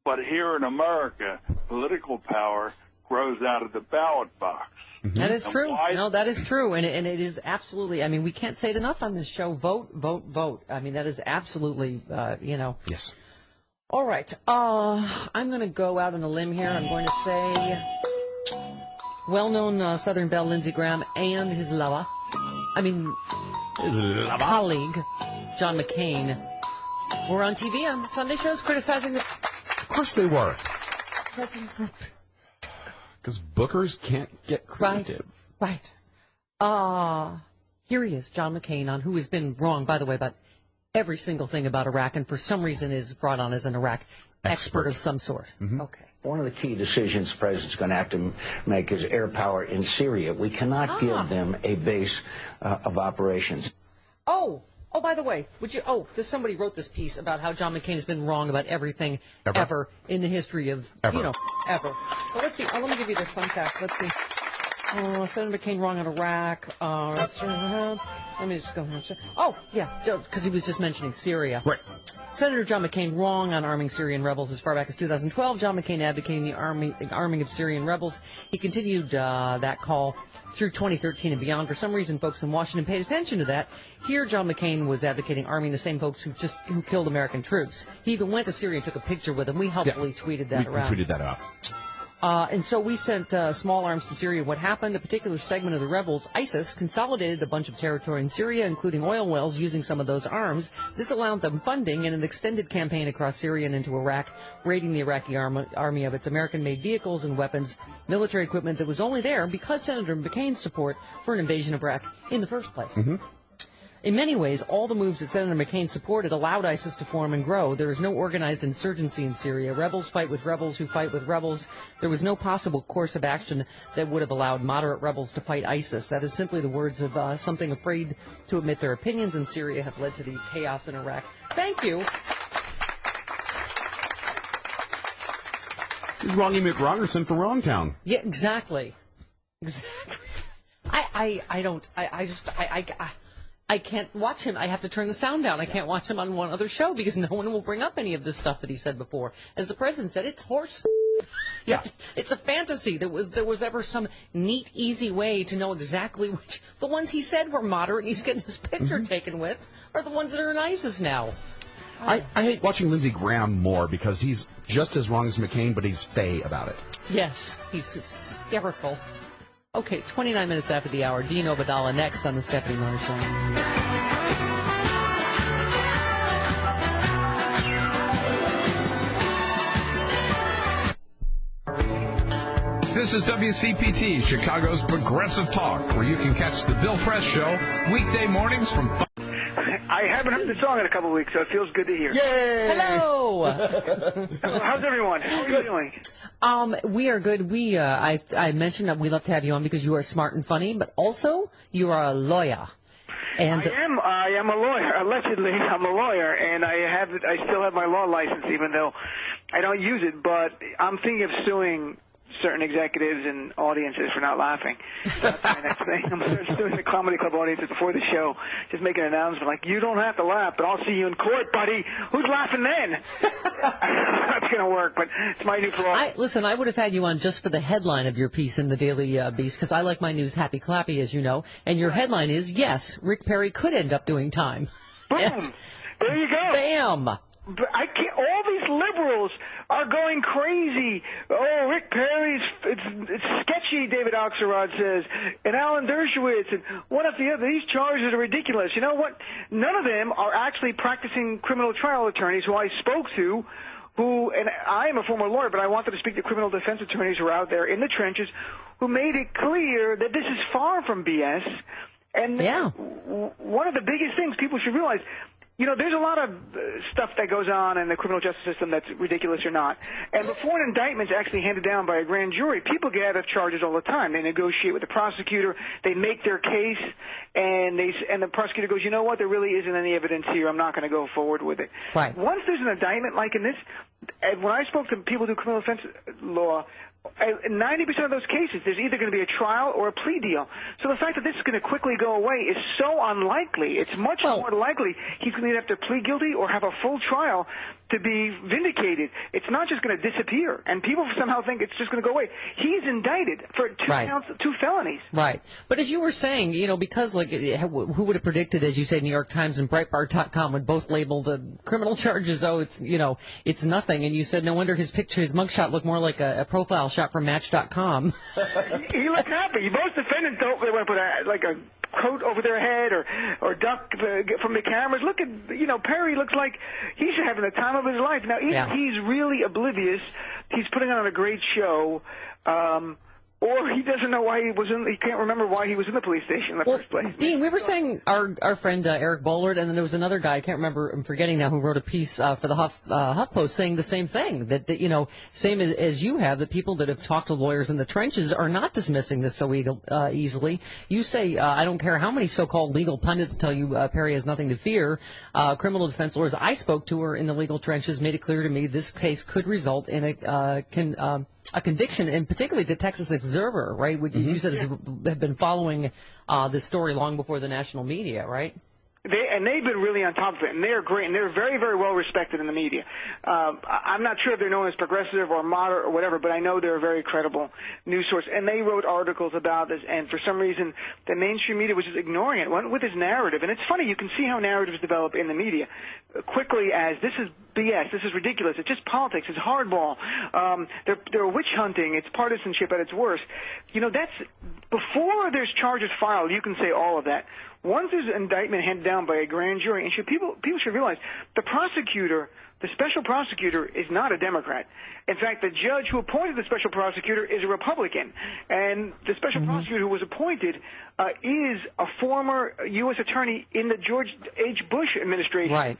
But here in America, political power grows out of the ballot box. Mm-hmm. That is true. No, that is true. And it is absolutely, I mean, we can't say it enough on this show. Vote, vote, vote. I mean, that is absolutely, Yes. All right. I'm going to go out on a limb here. I'm going to say well-known Southern belle Lindsey Graham and his colleague, John McCain, were on TV on Sunday shows criticizing the... Of course they were. Because bookers can't get creative. Right. Here he is, John McCain, on who has been wrong, by the way, about every single thing about Iraq, and for some reason is brought on as an Iraq expert of some sort. Mm-hmm. Okay. One of the key decisions the president's going to have to make is air power in Syria. We cannot give them a base of operations. Oh, by the way, somebody wrote this piece about how John McCain has been wrong about everything ever in the history of, ever. But let's see. Let me give you the fun fact. Let's see. Senator McCain wrong on Iraq. Let me just go. Oh, yeah, because he was just mentioning Syria. Right. Senator John McCain wrong on arming Syrian rebels as far back as 2012. John McCain advocating the arming of Syrian rebels. He continued that call through 2013 and beyond. For some reason, folks in Washington paid attention to that. Here, John McCain was advocating arming the same folks who killed American troops. He even went to Syria and took a picture with them. We helpfully tweeted that around. We tweeted that out. And so we sent small arms to Syria. What happened? A particular segment of the rebels, ISIS, consolidated a bunch of territory in Syria, including oil wells, using some of those arms. This allowed them funding in an extended campaign across Syria and into Iraq, raiding the Iraqi army of its American-made vehicles and weapons, military equipment that was only there because Senator McCain's support for an invasion of Iraq in the first place. Mm-hmm. In many ways, all the moves that Senator McCain supported allowed ISIS to form and grow. There is no organized insurgency in Syria. Rebels fight with rebels who fight with rebels. There was no possible course of action that would have allowed moderate rebels to fight ISIS. That is simply the words of something afraid to admit their opinions in Syria have led to the chaos in Iraq. Thank you. Wrongy McRongerson for Wrongtown. Yeah, exactly. Exactly. I can't watch him. I have to turn the sound down. I can't watch him on one other show because no one will bring up any of this stuff that he said before. As the president said, it's horse. Yeah. It's a fantasy. There was ever some neat, easy way to know exactly which. The ones he said were moderate and he's getting his picture taken with are the ones that are in ISIS now. I hate watching Lindsey Graham more because he's just as wrong as McCain, but he's fey about it. Yes, he's hysterical. Okay, 29 minutes after the hour. Dean Obadala next on the Stephanie Miller Show. This is WCPT, Chicago's Progressive Talk, where you can catch the Bill Press Show weekday mornings from 5. I haven't heard the song in a couple of weeks, so it feels good to hear. Yay! Hello! How's everyone? How are you doing? We are good. I mentioned that we love to have you on because you are smart and funny, but also you are a lawyer. And I am a lawyer. Allegedly, I'm a lawyer, and I still have my law license, even though I don't use it. But I'm thinking of suing certain executives and audiences for not laughing. That's my next thing. I'm suing the comedy club audiences before the show, just make an announcement like, you don't have to laugh, but I'll see you in court, buddy. Who's laughing then? That's going to work, but it's my new philosophy. Listen, I would have had you on just for the headline of your piece in the Daily Beast, because I like my news happy clappy, as you know, and your headline is, yes, Rick Perry could end up doing time. Boom. Yes. There you go. Bam. But I can't, all these liberals are going crazy. Oh, Rick Perry's, it's sketchy, David Axelrod says, and Alan Dershowitz, and one after the other. These charges are ridiculous. You know what? None of them are actually practicing criminal trial attorneys who I spoke to, and I am a former lawyer, but I wanted to speak to criminal defense attorneys who are out there in the trenches who made it clear that this is far from BS. And one of the biggest things people should realize, you know, there's a lot of stuff that goes on in the criminal justice system that's ridiculous or not. And before an indictment's actually handed down by a grand jury, people get out of charges all the time. They negotiate with the prosecutor. They make their case, and the prosecutor goes, you know what, there really isn't any evidence here. I'm not going to go forward with it. Right. Once there's an indictment like in this, and when I spoke to people who do criminal defense law, 90% of those cases, there's either going to be a trial or a plea deal. So the fact that this is going to quickly go away is so unlikely. It's much more likely he's going to either have to plead guilty or have a full trial to be vindicated. It's not just going to disappear. And people somehow think it's just going to go away. He's indicted for two felonies. Right. But as you were saying, you know, because like who would have predicted, as you say, New York Times and Breitbart.com would both label the criminal charges, it's nothing. And you said no wonder his mugshot looked more like a profile shot from Match.com. He looked happy. Most defendants don't want to put a coat over their head or duck from the cameras. Look at, Perry looks like he's having the time of his life. Now, he's really oblivious. He's putting on a great show. Or he doesn't know why he can't remember why he was in the police station in the first place. Dean, we were saying our friend Eric Bollard, and then there was another guy, I can't remember, I'm forgetting now, who wrote a piece for the HuffPost saying the same thing, that same as you have, that people that have talked to lawyers in the trenches are not dismissing this so easily. You say, I don't care how many so-called legal pundits tell you Perry has nothing to fear. Criminal defense lawyers I spoke to are in the legal trenches, made it clear to me this case could result in a conviction, and particularly the Texas Observer, right? Which you said have been following this story long before the national media, right? They've been really on top of it, and they're great, and they're very, very well respected in the media. I'm not sure if they're known as progressive or moderate or whatever, but I know they're a very credible news source, and they wrote articles about this, and for some reason the mainstream media was just ignoring it, went with this narrative. And it's funny, you can see how narratives develop in the media quickly as this is BS, this is ridiculous, it's just politics, it's hardball, they're witch hunting, it's partisanship at its worst. You know, that's before there's charges filed, you can say all of that. Once there's an indictment handed down by a grand jury, and people should realize the prosecutor, the special prosecutor, is not a Democrat. In fact, the judge who appointed the special prosecutor is a Republican, and the special prosecutor who was appointed is a former U.S. attorney in the George H. Bush administration. Right.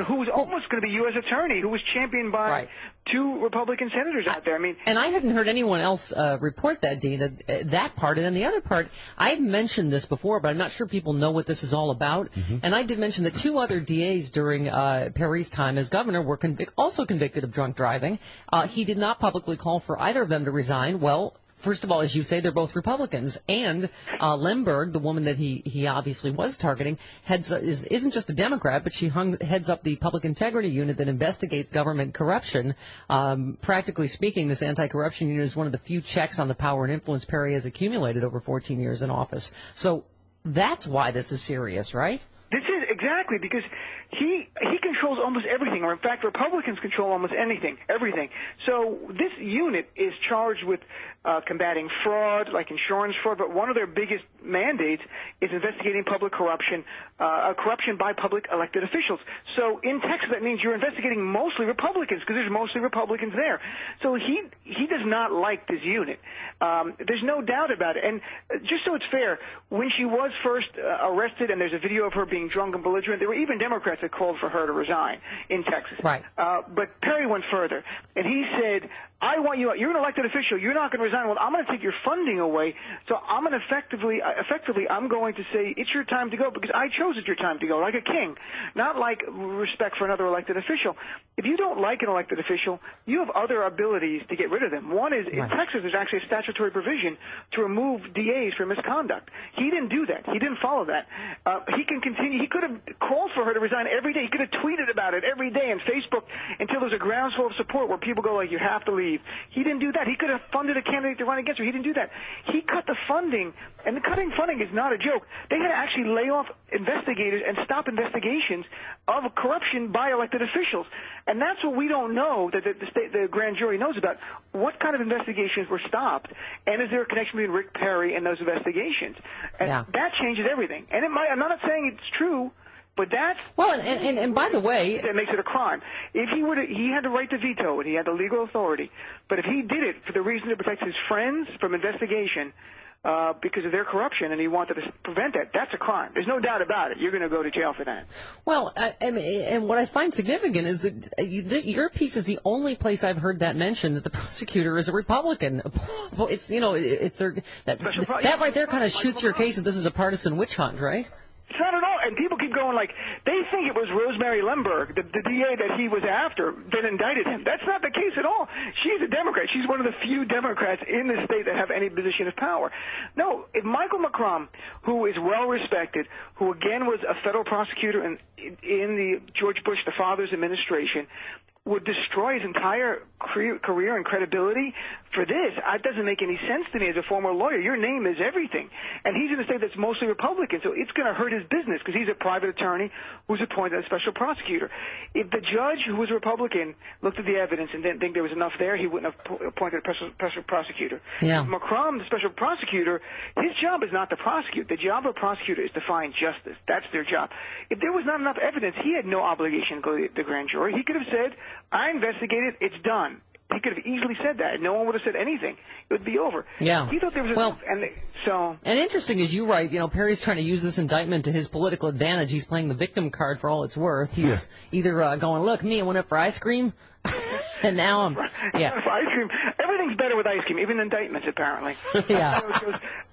Who was almost going to be U.S. attorney, who was championed by two Republican senators out there. I mean, and I hadn't heard anyone else report that, Dean, that part. And then the other part, I've mentioned this before, but I'm not sure people know what this is all about. And I did mention that two other DAs during Perry's time as governor were also convicted of drunk driving. He did not publicly call for either of them to resign. Well, first of all, as you say, they're both Republicans. And Lemberg, the woman that he obviously was targeting, isn't just a Democrat, but she heads up the Public Integrity Unit that investigates government corruption. Practically speaking, this anti-corruption unit is one of the few checks on the power and influence Perry has accumulated over 14 years in office. So that's why this is serious, right? This is exactly because he controls almost everything, or in fact, Republicans control almost everything. So this unit is charged with combating fraud, like insurance fraud, but one of their biggest mandates is investigating public corruption, corruption by public elected officials. So in Texas, that means you're investigating mostly Republicans because there's mostly Republicans there. So he does not like this unit. There's no doubt about it. And just so it's fair, when she was first arrested, and there's a video of her being drunk and belligerent, there were even Democrats that called for her to resign in Texas. Right. But Perry went further, and he said, I want you out. You're an elected official. You're not going to resign. Well, I'm going to take your funding away. So I'm going to effectively, I'm going to say it's your time to go because I chose it's your time to go, like a king, not like respect for another elected official. If you don't like an elected official, you have other abilities to get rid of them. One is, in Texas, there's actually a statutory provision to remove DAs for misconduct. He didn't do that. He didn't follow that. He can continue. He could have called for her to resign every day. He could have tweeted about it every day on Facebook until there's a groundswell of support where people go like, you have to leave. He didn't do that. He could have funded a candidate to run against her. He didn't do that. He cut the funding, and the cutting funding is not a joke. They had to actually lay off investigators and stop investigations of corruption by elected officials. And that's what we don't know, that the grand jury knows about. What kind of investigations were stopped, and is there a connection between Rick Perry and those investigations? And that changes everything. And I'm not saying it's true, but that's and by the way, that makes it a crime. If he had the right to veto it, he had the legal authority. But if he did it for the reason to protect his friends from investigation because of their corruption, and he wanted to prevent that, that's a crime. There's no doubt about it. You're going to go to jail for that. Well, and what I find significant is that your piece is the only place I've heard that mentioned that the prosecutor is a Republican. It's that right there kind of shoots your case that this is a partisan witch hunt, right? It's not at all. And people keep going like, they think it was Rosemary Lemberg, the DA that he was after, that indicted him. That's not the case at all. She's a Democrat. She's one of the few Democrats in the state that have any position of power. No, if Michael McCrum, who is well respected, who again was a federal prosecutor in the George Bush, the father's administration, would destroy his entire career and credibility for this. It doesn't make any sense to me as a former lawyer. Your name is everything. And he's in a state that's mostly Republican, so it's going to hurt his business because he's a private attorney who's appointed as special prosecutor. If the judge, who was a Republican, looked at the evidence and didn't think there was enough there, he wouldn't have appointed a special prosecutor. Yeah. McCrum, the special prosecutor, his job is not to prosecute. The job of a prosecutor is to find justice. That's their job. If there was not enough evidence, he had no obligation to go to the grand jury. He could have said, I investigated, it's done. He could have easily said that. No one would have said anything. It would be over. Yeah. He thought there was And interesting, as you write, Perry's trying to use this indictment to his political advantage. He's playing the victim card for all it's worth. He's either going, look, I went up for ice cream, and now I'm, for ice cream. Everything's better with ice cream, even indictments, apparently. Yeah.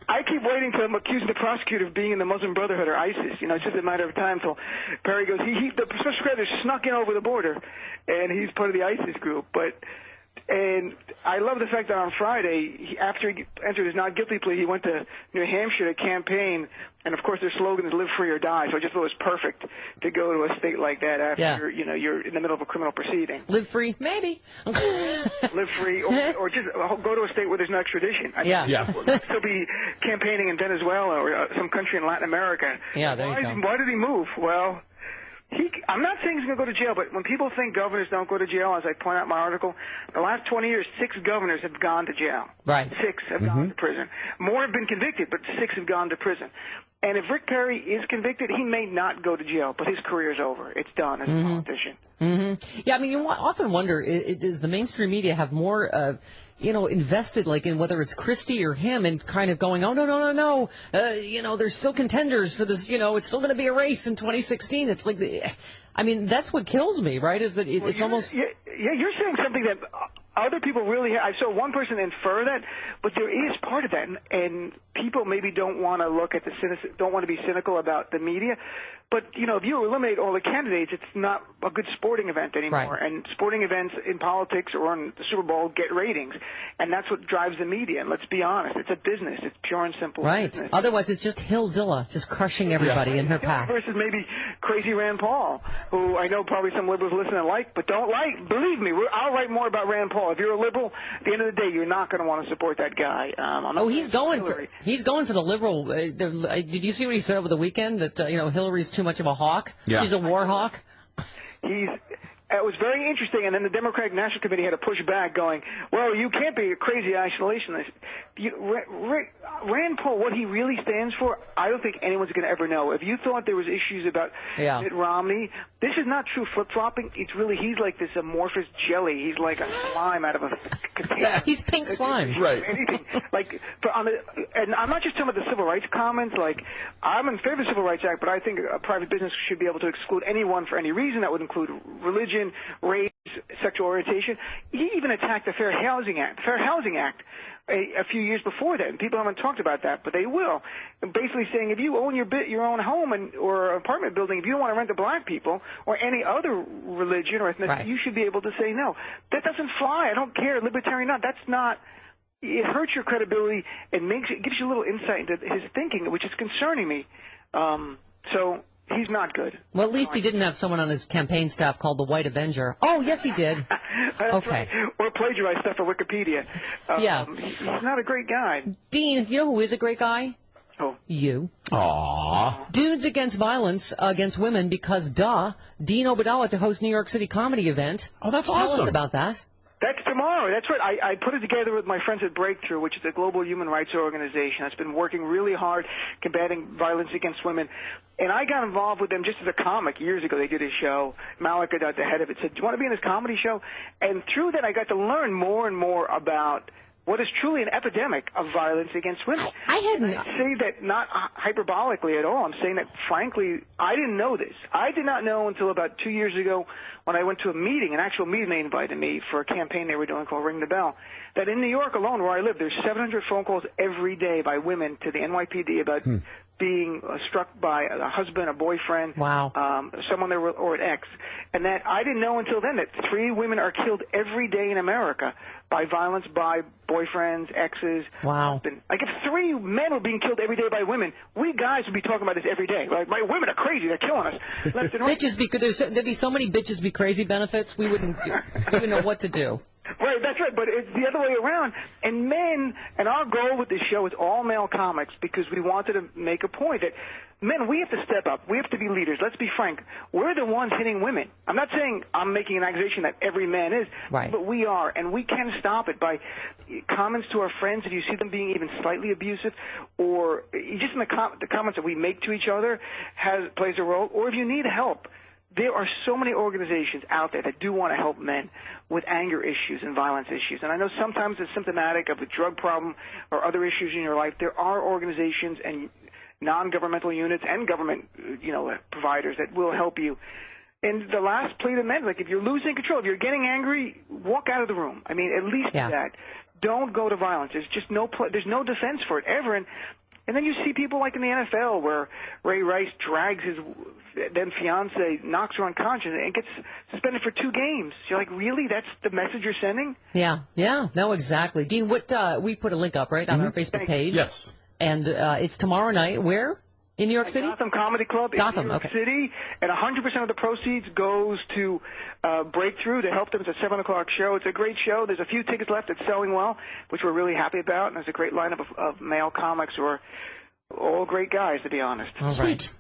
I keep waiting till I'm accusing the prosecutor of being in the Muslim Brotherhood or ISIS. It's just a matter of time till Perry goes, the special prosecutor snuck in over the border, and he's part of the ISIS group. But And I love the fact that on Friday, after he entered his not guilty plea, he went to New Hampshire to campaign. And, of course, their slogan is live free or die. So I just thought it was perfect to go to a state like that after, you're in the middle of a criminal proceeding. Live free, maybe. Live free or just go to a state where there's no extradition. He'll be campaigning in Venezuela or some country in Latin America. Yeah, there you go. Why did he move? Well, I'm not saying he's going to go to jail, but when people think governors don't go to jail, as I point out in my article, the last 20 years, 6 governors have gone to jail. Right. 6 have gone to prison. More have been convicted, but 6 have gone to prison. And if Rick Perry is convicted, he may not go to jail, but his career is over. It's done as a politician. Yeah, I mean, you often wonder, does the mainstream media have more, invested, like, in whether it's Christie or him, and kind of going, oh, no, there's still contenders for this, it's still going to be a race in 2016. It's like, I mean, that's what kills me, right, is that it's almost... Yeah, you're saying something that other people really... I saw one person infer that, but there is part of that, and people maybe don't want to look at don't want to be cynical about the media. But, if you eliminate all the candidates, it's not a good sporting event anymore. Right. And sporting events in politics or on the Super Bowl get ratings. And that's what drives the media. And let's be honest, it's a business. It's pure and simple business. Otherwise, it's just Hillzilla, just crushing everybody in her path. Versus maybe crazy Rand Paul, who I know probably some liberals listen and like, but don't like. Believe me, I'll write more about Rand Paul. If you're a liberal, at the end of the day, you're not going to want to support that guy. He's going for the liberal. Did you see what he said over the weekend? That Hillary's too much of a hawk. Yeah. She's a war hawk. It was very interesting, and then the Democratic National Committee had to push back, going, well, you can't be a crazy isolationist. Rand Paul, what he really stands for, I don't think anyone's going to ever know. If you thought there was issues about Mitt Romney, this is not true flip-flopping. It's really, he's like this amorphous jelly. He's like a slime out of a container. He's pink slime. Right. Anything. And I'm not just talking about the civil rights comments. Like, I'm in favor of the Civil Rights Act, but I think a private business should be able to exclude anyone for any reason. That would include religion, race, sexual orientation. He even attacked the Fair Housing Act a few years before that, and people haven't talked about that, but they will. Basically saying if you own your own home or apartment building, if you don't want to rent to black people or any other religion or ethnicity, you should be able to say no. That doesn't fly. I don't care, libertarian or not. That's not. It hurts your credibility and gives you a little insight into his thinking, which is concerning me. So he's not good. Well, at least he didn't have someone on his campaign staff called the White Avenger. Oh, yes, he did. That's right. Or plagiarize stuff for Wikipedia. He's not a great guy. Dean, you know who is a great guy? Oh. You. Aww. Dudes Against Violence Against Women, because, Dean Obeidallah to host New York City comedy event. Oh, that's awesome. Tell us about that. That's tomorrow. That's right. I put it together with my friends at Breakthrough, which is a global human rights organization that's been working really hard combating violence against women. And I got involved with them just as a comic years ago. They did a show. Malika, the head of it, said, do you want to be in this comedy show? And through that, I got to learn more and more about what is truly an epidemic of violence against women. I say that not hyperbolically at all. I'm saying that, frankly, I didn't know this. I did not know until about 2 years ago when I went to an actual meeting they invited me for a campaign they were doing called Ring the Bell, that in New York alone, where I live, there's 700 phone calls every day by women to the NYPD about being struck by a husband, a boyfriend, someone or an ex. And that I didn't know until then that 3 women are killed every day in America by violence by boyfriends, exes. Wow. Like if 3 men were being killed every day by women, we guys would be talking about this every day. Like, my women are crazy, they're killing us. Left and right. There'd be so many bitches be crazy benefits, we wouldn't even know what to do. Right, that's right, but it's the other way around. And men, and our goal with this show is all male comics because we wanted to make a point that men, we have to step up. We have to be leaders. Let's be frank. We're the ones hitting women. I'm not saying I'm making an accusation that every man is, but we are, and we can stop it by comments to our friends if you see them being even slightly abusive, or just in the comments that we make to each other plays a role, or if you need help. There are so many organizations out there that do want to help men with anger issues and violence issues. And I know sometimes it's symptomatic of a drug problem or other issues in your life. There are organizations and non-governmental units and government, providers that will help you. And the last plea to men, like if you're losing control, if you're getting angry, walk out of the room. I mean, at least that. Don't go to violence. There's just there's no defense for it ever. And And then you see people like in the NFL where Ray Rice drags his then fiance, knocks her unconscious, and gets suspended for 2 games. You're like, really? That's the message you're sending? Yeah, no, exactly. Dean, we put a link up, right, on our Facebook page? Yes. And it's tomorrow night. Where? In New York City? Gotham Comedy Club in New York City, and 100% of the proceeds goes to Breakthrough to help them. It's a 7 o'clock show. It's a great show. There's a few tickets left. It's selling well, which we're really happy about, and there's a great lineup of male comics who are all great guys, to be honest.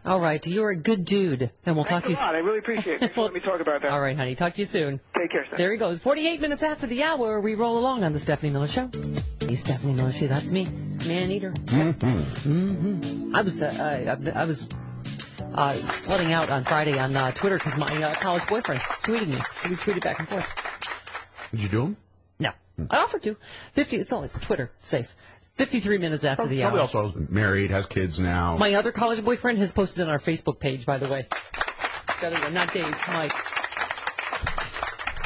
All right. You're a good dude, and we'll talk to you soon. I really appreciate it. Thanks for letting me talk about that. All right, honey. Talk to you soon. Take care, sir. There he goes. 48 minutes after the hour, we roll along on the Stephanie Miller Show. Hey, Stephanie Miller Show. That's me, man-eater. I was slutting out on Friday on Twitter because my college boyfriend tweeted me. So we tweeted back and forth. Did you do them? No. I offered to. It's Twitter. It's safe. 53 minutes after the hour. Probably also married, has kids now. My other college boyfriend has posted on our Facebook page, by the way. Not Dave, Mike.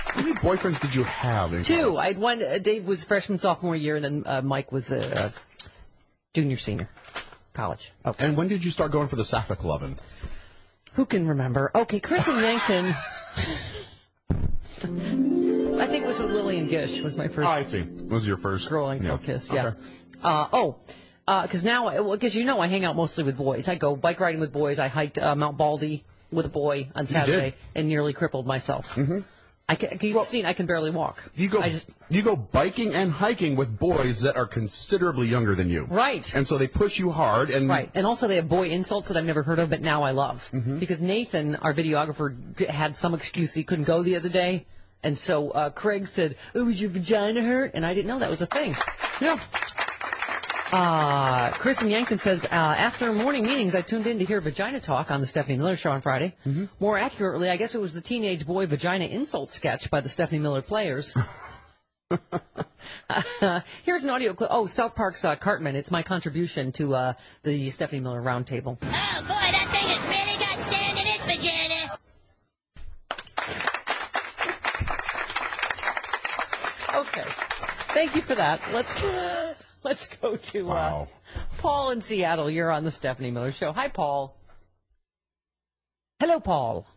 How many boyfriends did you have? 2. I had one. Dave was freshman, sophomore year, and then Mike was junior, senior. College. Okay. And when did you start going for the sapphic lovin'? Who can remember? Okay, Chris and Yankton. I think it was with Lillian Gish was my first. I think was your first girl and girl kiss. Yeah. Okay. Because now, because I hang out mostly with boys. I go bike riding with boys. I hiked Mount Baldy with a boy on Saturday and nearly crippled myself. Mm-hmm. You've seen I can barely walk. You go biking and hiking with boys that are considerably younger than you. Right. And so they push you hard. And right. And also they have boy insults that I've never heard of, but now I love. Mm-hmm. Because Nathan, our videographer, had some excuse that he couldn't go the other day. And so Craig said, "Oh, was your vagina hurt?" And I didn't know that was a thing. Yeah. Chris in Yankton says, after morning meetings, I tuned in to hear Vagina Talk on the Stephanie Miller Show on Friday. Mm-hmm. More accurately, I guess it was the teenage boy vagina insult sketch by the Stephanie Miller Players. Here's an audio clip. Oh, South Park's Cartman. It's my contribution to the Stephanie Miller Roundtable. Oh, boy, that thing has really got sand in its vagina. Okay. Thank you for that. Let's go to Paul in Seattle. You're on the Stephanie Miller Show. Hi, Paul. Hello, Paul.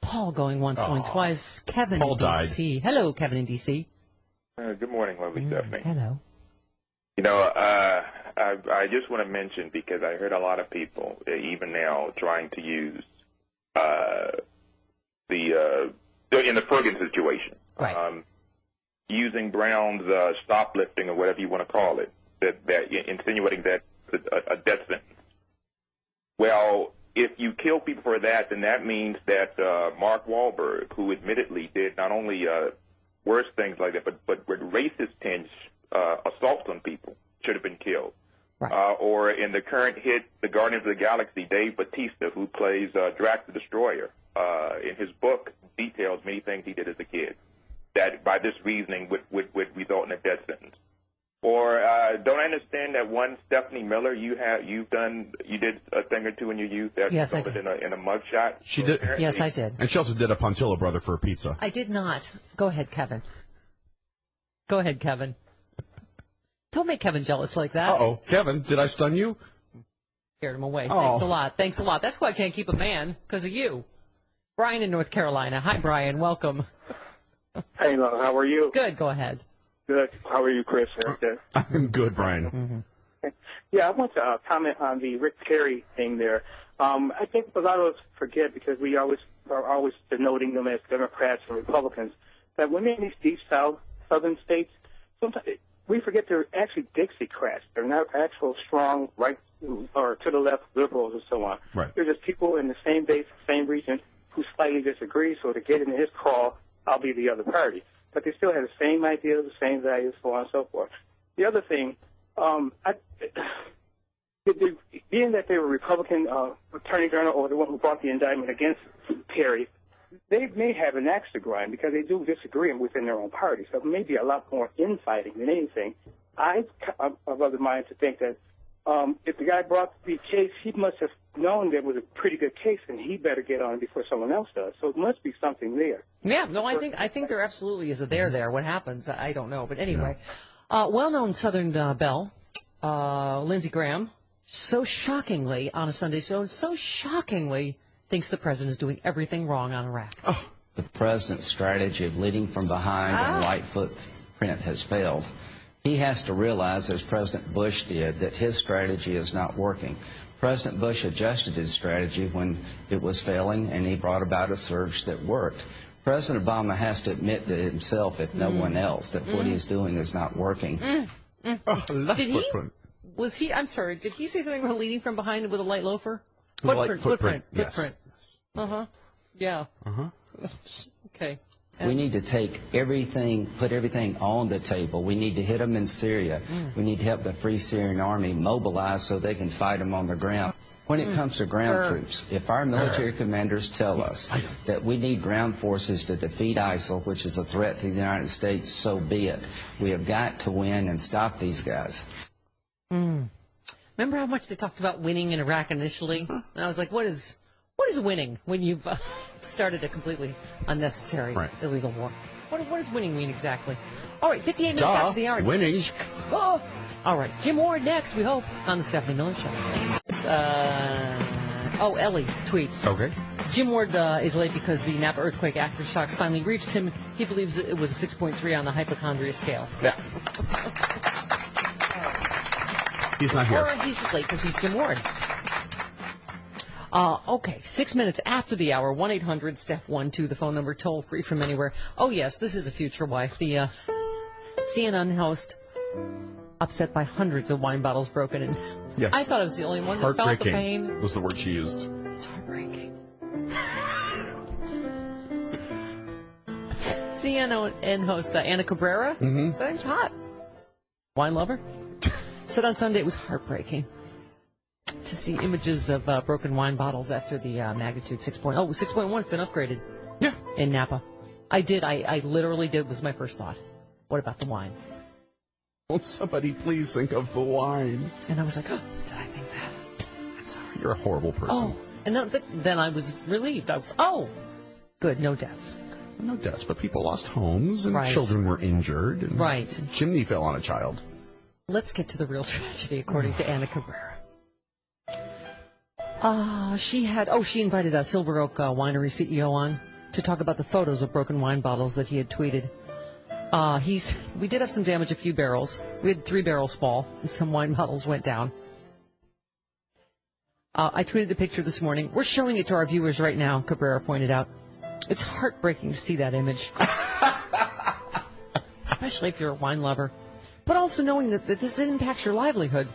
Paul going once, going twice. Kevin Paul in D.C. Hello, Kevin in D.C. Good morning, lovely Stephanie. Hello. I just want to mention, because I heard a lot of people, even now, trying to use in the Ferguson situation. Right. Using Brown's shoplifting or whatever you want to call it, that insinuating that a death sentence. Well, if you kill people for that, then that means that Mark Wahlberg, who admittedly did not only worse things like that, but with racist tinge assaults on people, should have been killed. Right. Or in the current hit, The Guardians of the Galaxy, Dave Bautista, who plays Drax the Destroyer, in his book details many things he did as a kid that by this reasoning would result in a death sentence. Or don't I understand that one Stephanie Miller you did a thing or two in your youth that resulted in a mugshot? She did. Yes, I did. And she also did a Pontillo brother for a pizza. I did not. Go ahead, Kevin. Go ahead, Kevin. Don't make Kevin jealous like that. Uh-oh. Kevin, did I stun you? Scared him away. Oh. Thanks a lot. Thanks a lot. That's why I can't keep a man, because of you. Brian in North Carolina. Hi, Brian. Welcome. Hey, how are you? Good. Go ahead. Good. How are you, Chris? I'm good, Brian. Mm-hmm. Yeah, I want to comment on the Rick Perry thing there. I think a lot of us forget, because we are always denoting them as Democrats and Republicans, that when they're in these deep southern states, sometimes we forget they're actually Dixiecrats. They're not actual strong right or to the left liberals and so on. Right. They're just people in the same base, same region who slightly disagree. So to get into his crawl, I'll be the other party. But they still have the same ideas, the same values, so on and so forth. The other thing, being that they were Republican Attorney General or the one who brought the indictment against Perry, they may have an axe to grind because they do disagree within their own party. So it may be a lot more infighting than anything. I'm of the mind to think that if the guy brought the case, he must have known there was a pretty good case, and he better get on it before someone else does. So it must be something there. Yeah, no, I think there absolutely is a there. What happens, I don't know. But anyway, well-known Southern belle, Lindsey Graham, so shockingly on a Sunday show, so shockingly thinks the president is doing everything wrong on Iraq. The president's strategy of leading from behind and light footprint has failed. He has to realize, as President Bush did, that his strategy is not working. President Bush adjusted his strategy when it was failing, and he brought about a surge that worked. President Obama has to admit to himself, if no one else, that what he's doing is not working. I'm sorry, did he say something about leading from behind with a light loafer? Footprint. Yes. Yeah. Okay. We need to take everything, put everything on the table. We need to hit them in Syria. We need to help the Free Syrian Army mobilize so they can fight them on the ground. When it comes to ground troops, if our military commanders tell us that we need ground forces to defeat ISIL, which is a threat to the United States, so be it. We have got to win and stop these guys. Remember how much they talked about winning in Iraq initially? And I was like, what is winning when you've started a completely unnecessary illegal war? What does winning mean exactly? All right, 58 minutes after the hour. Winning. All right, Jim Ward next, we hope, on the Stephanie Miller Show. Ellie tweets. Okay. Jim Ward is late because the Napa earthquake aftershocks finally reached him. He believes it was a 6.3 on the hypochondria scale. Yeah. He's not here. Or he's just late because he's Jim Ward. Okay, 6 minutes after the hour, 1-800-STEPH-12, the phone number, toll free from anywhere. Oh, yes, this is a future wife. The CNN host upset by hundreds of wine bottles broken in. Yes. I thought I was the only one that felt the pain. Was the word she used. It's heartbreaking. CNN host Anna Cabrera, sounds hot. Wine lover. Said on Sunday it was heartbreaking to see images of broken wine bottles after the magnitude 6.0. 6.1 has been upgraded. Yeah. In Napa. I literally did, was my first thought. What about the wine? Won't somebody please think of the wine? And I was like, oh, did I think that? I'm sorry. You're a horrible person. Oh, and then I was relieved. I was, good, no deaths. No deaths, but people lost homes and children were injured. And right. A chimney fell on a child. Let's get to the real tragedy, according to Anna Cabrera. She invited a Silver Oak Winery CEO on to talk about the photos of broken wine bottles that he had tweeted. We did have some damage, a few barrels. We had 3 barrels fall, and some wine bottles went down. I tweeted a picture this morning. We're showing it to our viewers right now, Cabrera pointed out. It's heartbreaking to see that image. Especially if you're a wine lover. But also knowing that this impacts your livelihood.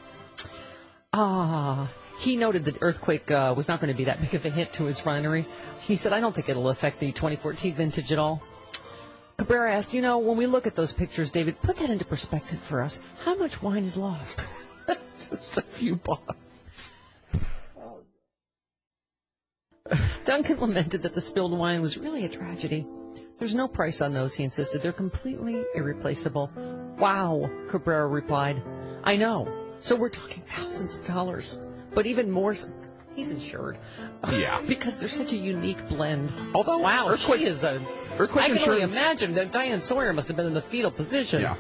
He noted that earthquake was not going to be that big of a hit to his winery. He said, I don't think it'll affect the 2014 vintage at all. Cabrera asked, when we look at those pictures, David, put that into perspective for us. How much wine is lost? Just a few bottles. Duncan lamented that the spilled wine was really a tragedy. There's no price on those, he insisted. They're completely irreplaceable. Wow, Cabrera replied. I know. So we're talking thousands of dollars. But even more, he's insured. Yeah. Because they're such a unique blend. Although, wow, she is a... Earthquake I can only insurance. imagine that Diane Sawyer must have been in the fetal position. Yeah.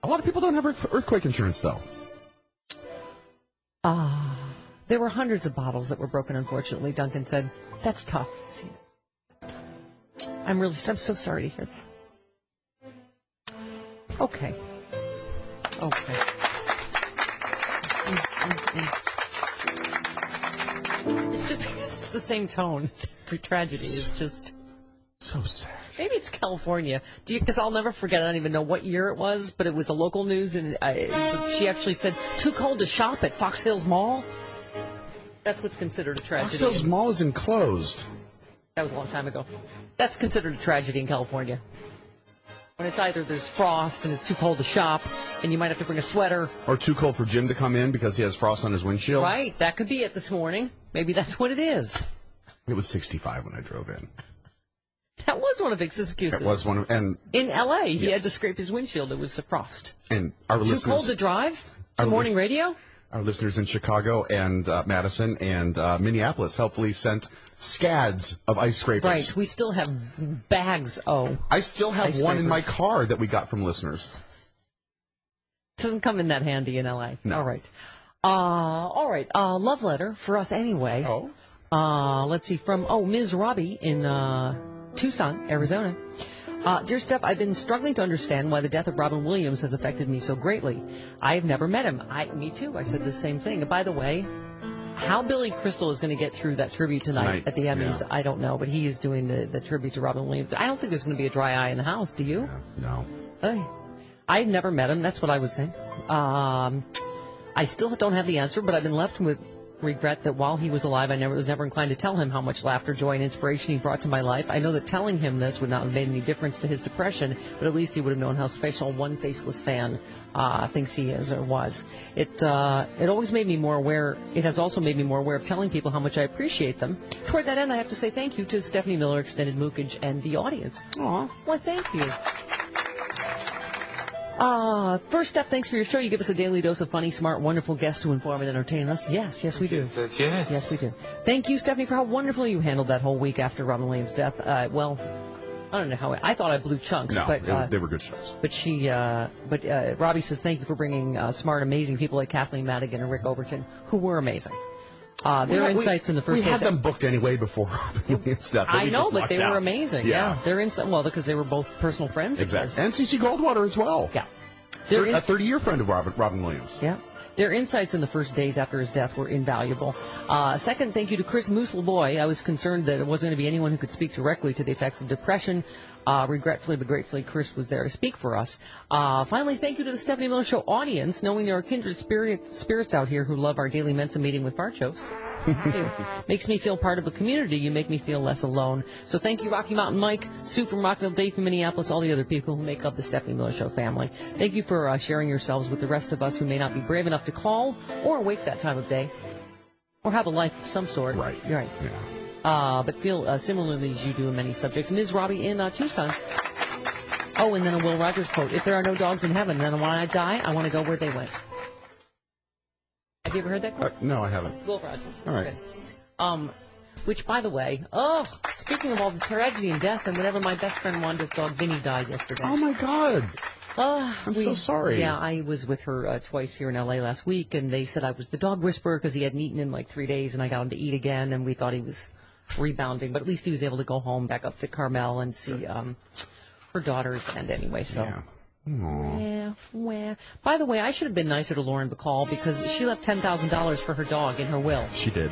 A lot of people don't have earthquake insurance, though. There were hundreds of bottles that were broken, unfortunately, Duncan said. That's tough. That's tough. I'm so sorry to hear that. Okay. It's just because it's the same tone. Every tragedy is just... so sad. Maybe it's California. Because I'll never forget, I don't even know what year it was, but it was a local news, and she actually said, too cold to shop at Fox Hills Mall? That's what's considered a tragedy. Fox Hills Mall is enclosed. That was a long time ago. That's considered a tragedy in California. When it's either there's frost and it's too cold to shop, and you might have to bring a sweater. Or too cold for Jim to come in because he has frost on his windshield. Right, that could be it this morning. Maybe that's what it is. It was 65 when I drove in. That was one of his excuses. It was one of, and in L.A., he had to scrape his windshield. It was a frost. And our listeners, too cold to drive to morning radio? Our listeners in Chicago and Madison and Minneapolis helpfully sent scads of ice scrapers. Right. We still have bags. I still have one in my car that we got from listeners. Doesn't come in that handy in L.A. No. All right. All right. Love letter for us anyway. Oh. Let's see, from, Ms. Robbie in Tucson, Arizona. Dear Steph, I've been struggling to understand why the death of Robin Williams has affected me so greatly. I've never met him. Me too. I said the same thing. And by the way, how Billy Crystal is going to get through that tribute tonight at the Emmys, I don't know. But he is doing the tribute to Robin Williams. I don't think there's going to be a dry eye in the house. Do you? No. I've never met him. That's what I was saying. I still don't have the answer, but I've been left with regret that while he was alive, I was never inclined to tell him how much laughter, joy, and inspiration he brought to my life. I know that telling him this would not have made any difference to his depression, but at least he would have known how special one faceless fan thinks he is or was. It always made me more aware. It has also made me more aware of telling people how much I appreciate them. Toward that end, I have to say thank you to Stephanie Miller, Extended Mookage, and the audience. Aw. Well, thank you. First step, thanks for your show. You give us a daily dose of funny, smart, wonderful guests to inform and entertain us. Yes, we do. Yes, we do. Thank you, Stephanie, for how wonderfully you handled that whole week after Robin Williams' death. Well, I don't know how I thought I blew chunks. No, but, they were good shows. But Robbie says thank you for bringing smart, amazing people like Kathleen Madigan and Rick Overton, who were amazing. Their insights in the first. We had them booked anyway before Robin Williams' death. I know, but they were amazing. Yeah, their insight. Well, because they were both personal friends. Exactly. And C.C. Goldwater as well. Yeah. A 30-year friend of Robin Williams. Yeah. Their insights in the first days after his death were invaluable. Second, thank you to Chris Mooselboy. I was concerned that it wasn't going to be anyone who could speak directly to the effects of depression. Regretfully but gratefully, Chris was there to speak for us. Finally, thank you to the Stephanie Miller Show audience, knowing there are kindred spirits out here who love our daily Mensa meeting with fart jokes. It makes me feel part of a community. You make me feel less alone. So thank you, Rocky Mountain Mike, Sue from Rockville, Dave from Minneapolis, all the other people who make up the Stephanie Miller Show family. Thank you for sharing yourselves with the rest of us who may not be brave enough to call or awake that time of day or have a life of some sort. Right. You're right. Yeah. But feel similarly as you do in many subjects. Ms. Robbie in Tucson. Oh, and then a Will Rogers quote. If there are no dogs in heaven, then when I die, I want to go where they went. Have you ever heard that quote? No, I haven't. Will Rogers. All right. Good. Which, by the way, speaking of all the tragedy and death and whatever, my best friend Wanda's dog Vinny died yesterday. Oh, my God. I'm so sorry. Yeah, I was with her twice here in L.A. last week, and they said I was the dog whisperer because he hadn't eaten in like 3 days, and I got him to eat again, and we thought he was rebounding, but at least he was able to go home back up to Carmel and see her daughters. And anyway, so. Yeah. Well. By the way, I should have been nicer to Lauren Bacall because she left $10,000 for her dog in her will. She did.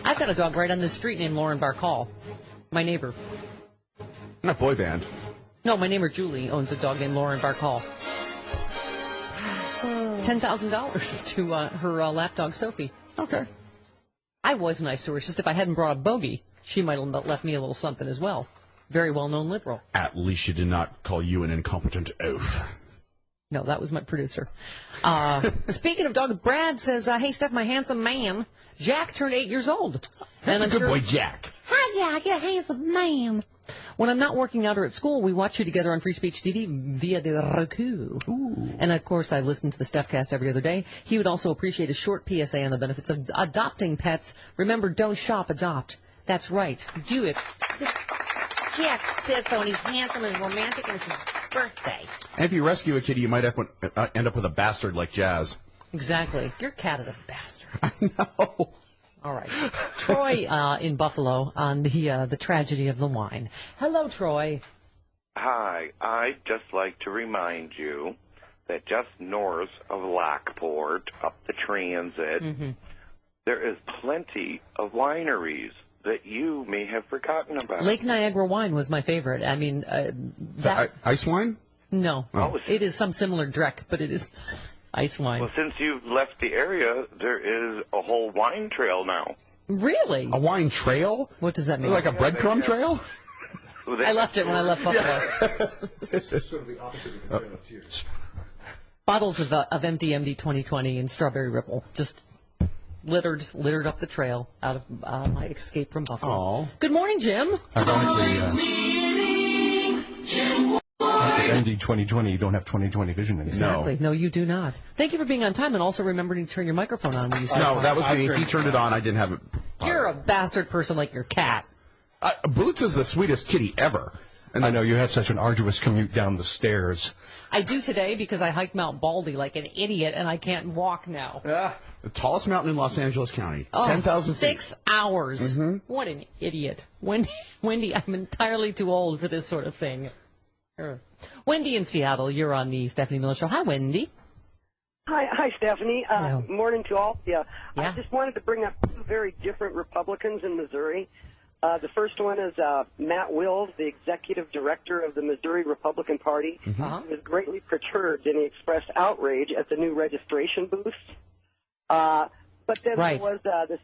I've got a dog right on the street named Lauren Bacall, my neighbor. Not boy band. No, my neighbor Julie owns a dog named Lauren Bacall. $10,000 to her lapdog Sophie. Okay. I was nice to her. It's just if I hadn't brought a bogey, she might have left me a little something as well. Very well-known liberal. At least she did not call you an incompetent oaf. No, that was my producer. Speaking of dog, Brad says, hey, Steph, my handsome man, Jack turned 8 years old. That's a good boy, Jack. Hi, Jack, you're a handsome man. When I'm not working out or at school, we watch you together on Free Speech TV via the Roku. Ooh. And, of course, I listen to the StephCast every other day. He would also appreciate a short PSA on the benefits of adopting pets. Remember, don't shop, adopt. That's right. Do it. Jack says so, and he's handsome and romantic, and it's his birthday. And if you rescue a kitty, you might end up with a bastard like Jazz. Exactly. Your cat is a bastard. I know. All right. Troy in Buffalo on the tragedy of the wine. Hello, Troy. Hi. I'd just like to remind you that just north of Lockport, up the transit, there is plenty of wineries that you may have forgotten about. Lake Niagara wine was my favorite. I mean, ice wine? No. Oh. It is some similar dreck, but it is ice wine. Well, since you've left the area, there is a whole wine trail now. Really? A wine trail? What does that mean? Like a breadcrumb trail? I left it when I left Buffalo. Sort of the opposite of the Trail of Tears. Bottles of MD 2020 and Strawberry Ripple just littered up the trail out of my escape from Buffalo. Aww. Good morning, Jim. MD 2020, you don't have 2020 vision anymore. Exactly. No, you do not. Thank you for being on time and also remembering to turn your microphone on when you start. No, that was me. He turned it on. I didn't have it. You're a bastard person like your cat. Boots is the sweetest kitty ever. And I know you had such an arduous commute down the stairs. I do today because I hiked Mount Baldy like an idiot, and I can't walk now. The tallest mountain in Los Angeles County, Oh, 10,000 feet. 6 hours. Mhm. What an idiot. Wendy, I'm entirely too old for this sort of thing. Wendy in Seattle, you're on the Stephanie Miller Show. Hi, Wendy. Hi, Stephanie. Morning to all. Yeah. Yeah. I just wanted to bring up two very different Republicans in Missouri. The first one is Matt Wills, the executive director of the Missouri Republican Party. He was greatly perturbed, and he expressed outrage at the new registration booths. But then there was the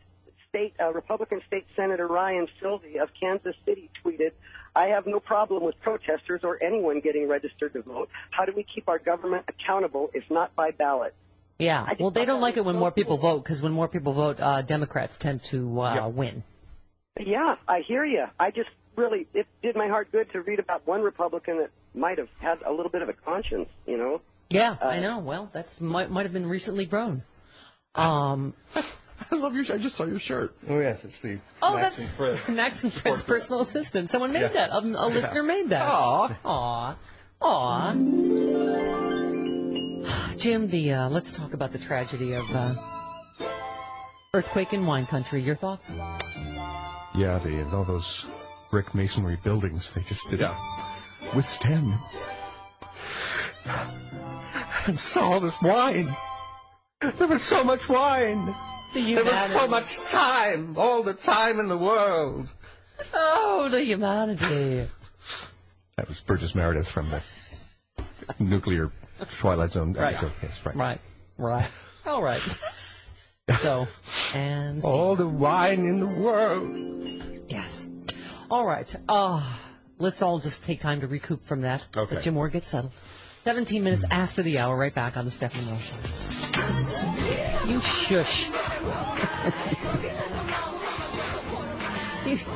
Republican State Senator Ryan Silvey of Kansas City tweeted, "I have no problem with protesters or anyone getting registered to vote. How do we keep our government accountable if not by ballot?" Yeah, well, they don't like it when more people vote, because when more people vote, Democrats tend to win. Yeah, I hear you. It did my heart good to read about one Republican that might have had a little bit of a conscience, you know? Yeah, I know. Well, that's might have been recently grown. I love your. I just saw your shirt. Oh yes, it's the. Max and Fred. Max and Fred's personal assistant. Someone made that. A listener made that. Aw. Jim, let's talk about the tragedy of earthquake in wine country. Your thoughts? Yeah, all those brick masonry buildings, they just didn't withstand. And so all this wine. There was so much wine. There was so much time. All the time in the world. Oh, the humanity. That was Burgess Meredith from the Nuclear Twilight Zone episode. Yes, Right. All right. So, and all the wine in the world. Yes. All right. Let's all just take time to recoup from that. Okay. Let Jim Moore get settled. 17 minutes after the hour, right back on the Stephanie Miller Show. You shush.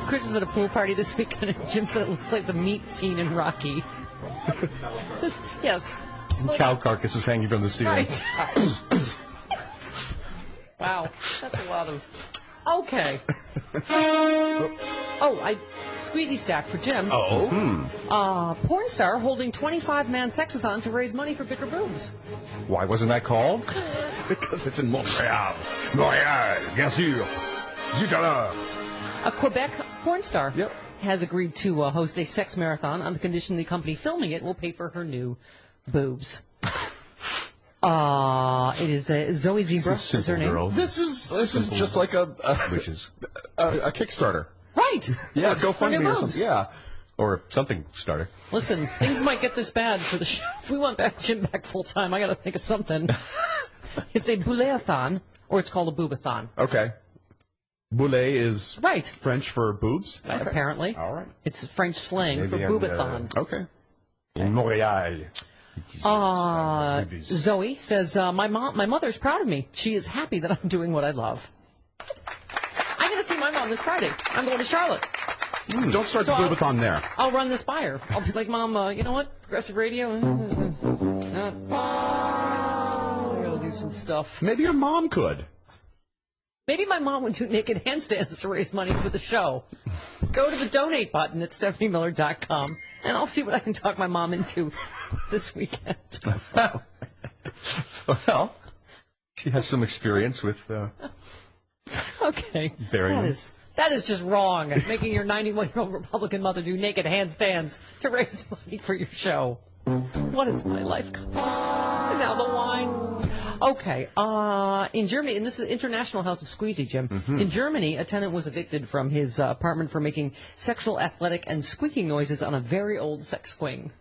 Chris was at a pool party this weekend, and Jim said it looks like the meat scene in Rocky. Yes. Cow carcasses hanging from the ceiling. Right. Wow, that's a lot of... Okay. Squeezy stack for Jim. Porn star holding 25-man sexathon to raise money for bigger boobs. Why wasn't that called? Because it's in Montreal. Montréal, bien sûr. Zut alors. A Quebec porn star has agreed to host a sex marathon on the condition the company filming it will pay for her new boobs. It is Zoe Zebra. Is her name? girl. This is just like a Kickstarter. Right. Yeah, GoFundMe or something. Yeah. Or something starter. Listen, things might get this bad for the show. If we want Jim back full time, I got to think of something. It's a boulet-a-thon, or it's called a boobathon. Okay. Boulet is French for boobs? Okay. Apparently. All right. It's French slang for boobathon. Okay. In Montréal. Zoe says, my mother's proud of me. She is happy that I'm doing what I love. I'm going to see my mom this Friday. I'm going to Charlotte. Don't start the boobathon there. I'll run this by her. I'll be like, Mom, you know what? Progressive radio. I gotta do some stuff. Maybe your mom could. Maybe my mom would do naked handstands to raise money for the show. Go to the donate button at StephanieMiller.com, and I'll see what I can talk my mom into this weekend. Well, she has some experience with okay. burying. That is just wrong, making your 91-year-old Republican mother do naked handstands to raise money for your show. What is my life? And now the wine. Okay. In Germany, and this is International House of Squeezy, Jim. Mm-hmm. In Germany, a tenant was evicted from his apartment for making sexual, athletic, and squeaking noises on a very old sex swing.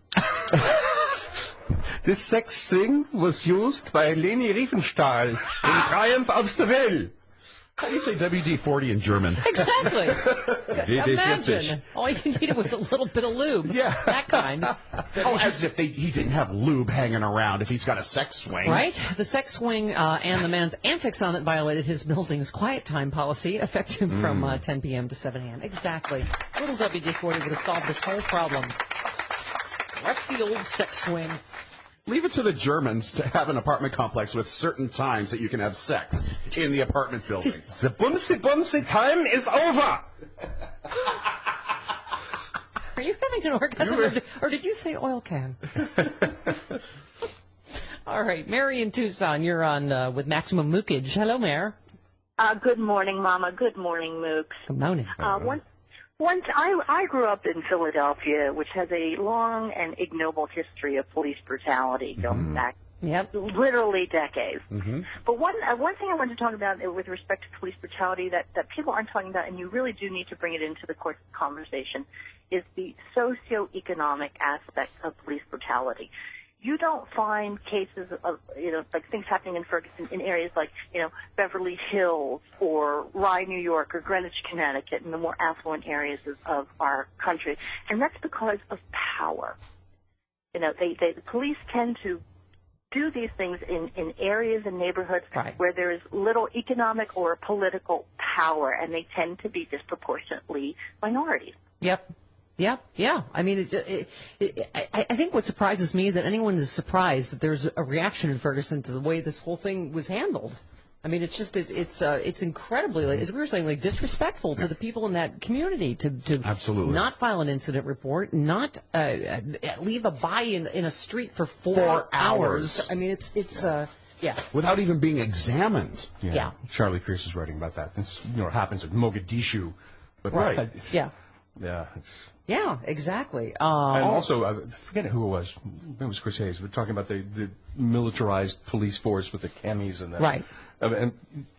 This sex swing was used by Leni Riefenstahl in Triumph of Seville. How do you say WD-40 in German? Exactly. Imagine. All you needed was a little bit of lube. Yeah. That kind. As if he didn't have lube hanging around if he's got a sex swing. Right? The sex swing and the man's antics on it violated his building's quiet time policy, effective from 10 p.m. to 7 a.m. Exactly. Little WD-40 would have solved this whole problem. What's the old sex swing? Leave it to the Germans to have an apartment complex with certain times that you can have sex in the apartment building. The bumsy time is over. Are you having an orgasm, or did you say oil can? All right, Mary in Tucson, you're on with Maximum Mookage. Hello, Mare. Good morning, Mama. Good morning, Mooks. Good morning. Once I grew up in Philadelphia, which has a long and ignoble history of police brutality going back literally decades. But one thing I want to talk about with respect to police brutality that people aren't talking about, and you really do need to bring it into the course of conversation, is the socioeconomic aspect of police brutality. You don't find cases of, like things happening in Ferguson in areas like, Beverly Hills or Rye, New York, or Greenwich, Connecticut, and the more affluent areas of our country. And that's because of power. The police tend to do these things in areas and neighborhoods where there is little economic or political power, and they tend to be disproportionately minorities. Yep. Yeah. I mean, I think what surprises me is that anyone is surprised that there's a reaction in Ferguson to the way this whole thing was handled. I mean, it's incredibly, as we were saying, like disrespectful to the people in that community to Absolutely. Not file an incident report, not leave a body in a street for 4 hours. I mean, it's without even being examined. Yeah. Charlie Pierce is writing about that. This happens at Mogadishu. But Yeah, exactly. And also, I forget who it was. It was Chris Hayes. We're talking about the militarized police force with the chemis and that. Right.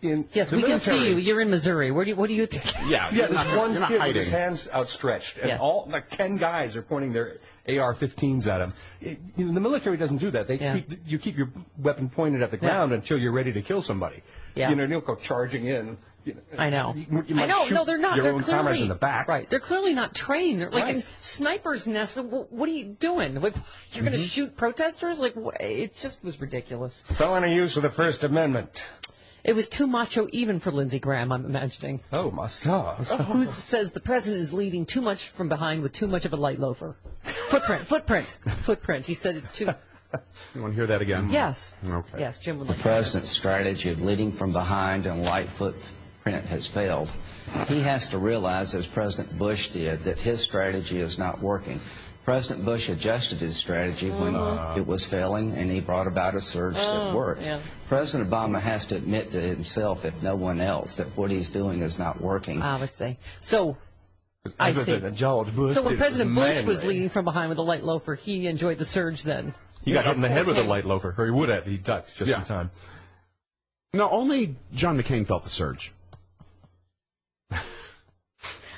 Yes, we can see you. You're in Missouri. What do you think? There's one kid with his hands outstretched, and all 10 guys are pointing their AR-15s at him. The military doesn't do that. You keep your weapon pointed at the ground until you're ready to kill somebody. Yeah. You don't go charging in. I know. You might shoot no, they're not. Your They're own clearly, comrades in the back. Right. They're clearly not trained. They're like in sniper's nest. What are you doing? Like, you're going to shoot protesters? Like, it just was ridiculous. Felony use of the First Amendment. It was too macho even for Lindsey Graham, I'm imagining. Oh, my stars. Who says the president is leading too much from behind with too much of a light loafer? Footprint. He said it's too... You want to hear that again? Yes. Okay. Yes, Jim would like The president's strategy of leading from behind and light footprint has failed. He has to realize, as President Bush did, that his strategy is not working. President Bush adjusted his strategy when it was failing, and he brought about a surge that worked. Yeah. President Obama has to admit to himself, if no one else, that what he's doing is not working. Obviously. So, I see. George Bush So when President Bush was leading from behind with a light loafer, he enjoyed the surge then. He got hit in the head with a light loafer, or he would have. He ducked just in time. No, only John McCain felt the surge.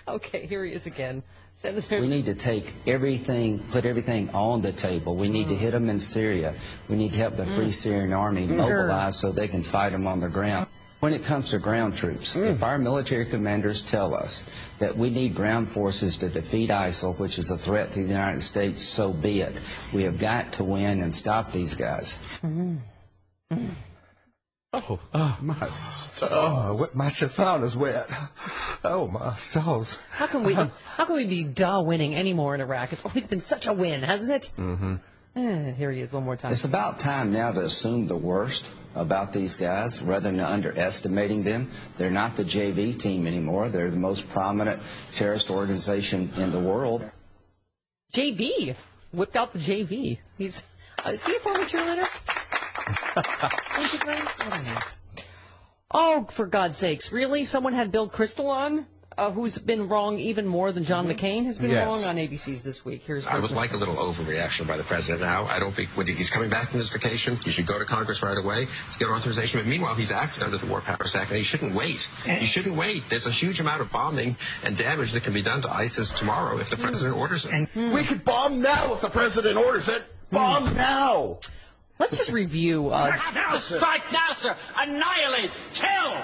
Okay, here he is again. We need to take everything, put everything on the table. We need to hit them in Syria. We need to help the Free Syrian Army mobilize so they can fight them on the ground. When it comes to ground troops, if our military commanders tell us that we need ground forces to defeat ISIL, which is a threat to the United States, so be it. We have got to win and stop these guys. Oh, my stalls. Oh, my chiffon is wet. Oh, my stalls. How can we be winning anymore in Iraq? It's always been such a win, hasn't it? Mm-hmm. Here he is one more time. It's about time now to assume the worst about these guys rather than underestimating them. They're not the JV team anymore. They're the most prominent terrorist organization in the world. JV? Whipped out the JV. Is he a former cheerleader? Oh, for God's sakes. Really? Someone had Bill Kristol on? Who's been wrong even more than John McCain has been wrong on ABC's this week. I would like a little overreaction by the president now. I don't think when he's coming back from his vacation, he should go to Congress right away to get authorization. But meanwhile, he's acting under the War Powers Act, and he shouldn't wait. He shouldn't wait. There's a huge amount of bombing and damage that can be done to ISIS tomorrow if the president orders it. We could bomb now if the president orders it. Bomb now. Let's just review. Strike now, sir. Annihilate. Kill.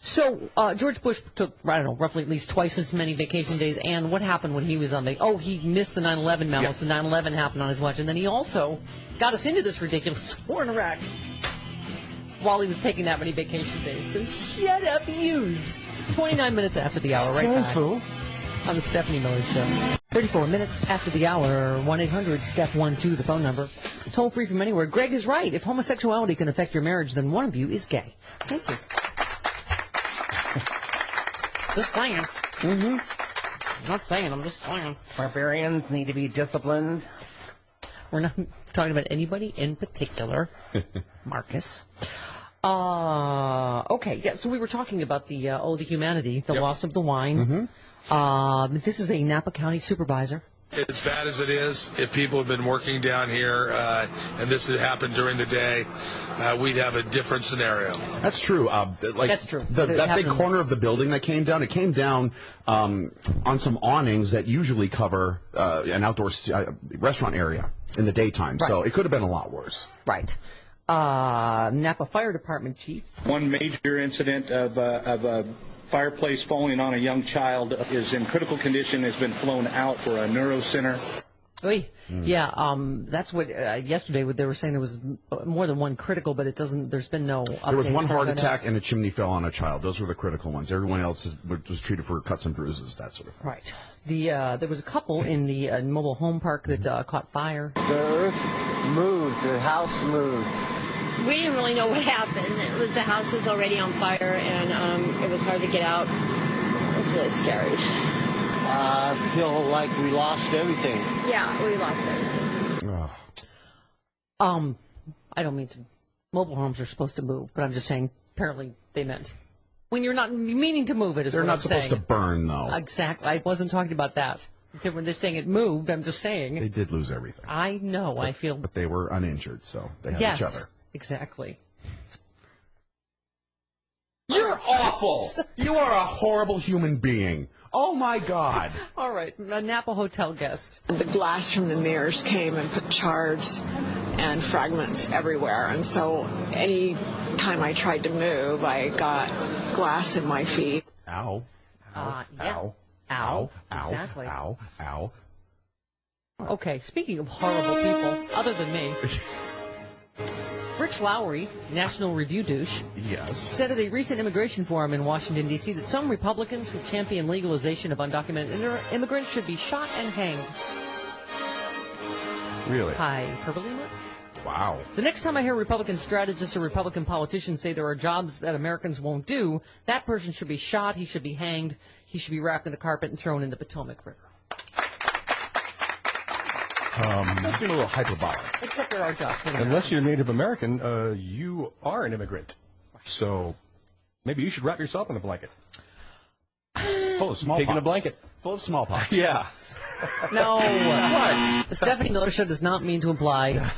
So, George Bush took, I don't know, roughly at least twice as many vacation days. And what happened when he was on vacation? Oh, he missed the 9/11 memo, so 9/11 happened on his watch. And then he also got us into this ridiculous war in Iraq while he was taking that many vacation days. So shut up, yous. 29 minutes after the hour, right back on the Stephanie Miller Show. 34 minutes after the hour, 1-800-STEP-12, the phone number. Toll free from anywhere. Greg is right. If homosexuality can affect your marriage, then one of you is gay. Thank you. Just saying. I'm not saying. I'm just saying. Barbarians need to be disciplined. We're not talking about anybody in particular, Marcus. Okay, yeah, so we were talking about the humanity, the loss of the wine. This is a Napa County supervisor. As bad as it is, if people had been working down here and this had happened during the day, we'd have a different scenario. That's true. That's true. That big corner of the building that came down, it came down on some awnings that usually cover an outdoor restaurant area in the daytime. Right. So it could have been a lot worse. Right. Napa Fire Department chief. One major incident of a fireplace falling on a young child is in critical condition, has been flown out for a neuro center. Oy. Yeah, that's what yesterday they were saying there was more than one critical, but it doesn't. There's been no updates. There was one heart attack and a chimney fell on a child. Those were the critical ones. Everyone else was treated for cuts and bruises, that sort of thing. Right. There was a couple in the mobile home park that caught fire. The earth moved. The house moved. We didn't really know what happened. The house was already on fire, and it was hard to get out. It was really scary. I feel like we lost everything. Yeah, we lost everything. I don't mean to. Mobile homes are supposed to move, but I'm just saying. Apparently, they meant when you're not meaning to move it. They're not supposed to burn, though. Exactly. I wasn't talking about that. When they're saying it moved, I'm just saying. They did lose everything. I know. I feel. But they were uninjured, so they had each other. Exactly. You're awful. You are a horrible human being. Oh, my God. All right. A Napa hotel guest. The glass from the mirrors came and put shards and fragments everywhere. And so any time I tried to move, I got glass in my feet. Ow. Yeah. Ow. Ow. Ow. Exactly. Ow. Ow. Okay. Speaking of horrible people, other than me. Rich Lowry, National Review douche, said at a recent immigration forum in Washington, D.C. that some Republicans who champion legalization of undocumented immigrants should be shot and hanged. Really? Hyperbole much? Wow. The next time I hear Republican strategists or Republican politicians say there are jobs that Americans won't do, that person should be shot, he should be hanged, he should be wrapped in the carpet and thrown in the Potomac River. That seems a little hyperbolic. Except there are jobs. Unless you're Native American, you are an immigrant. So maybe you should wrap yourself in a blanket. Full of smallpox. Pig in a blanket. Full of smallpox. Yeah. No. What? The Stephanie Miller Show does not mean to imply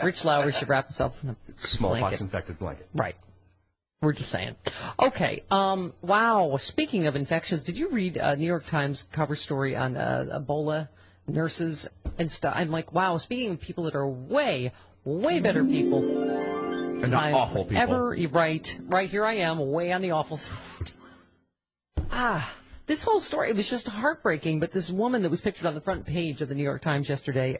Rich Lowry should wrap himself in a smallpox-infected blanket. Right. We're just saying. Okay. Wow. Speaking of infections, did you read New York Times cover story on Ebola nurses and stuff? I'm like, wow. Speaking of people that are way, way better people. And not awful people. Right. Here I am, way on the awful side. This whole story, it was just heartbreaking, but this woman that was pictured on the front page of the New York Times yesterday,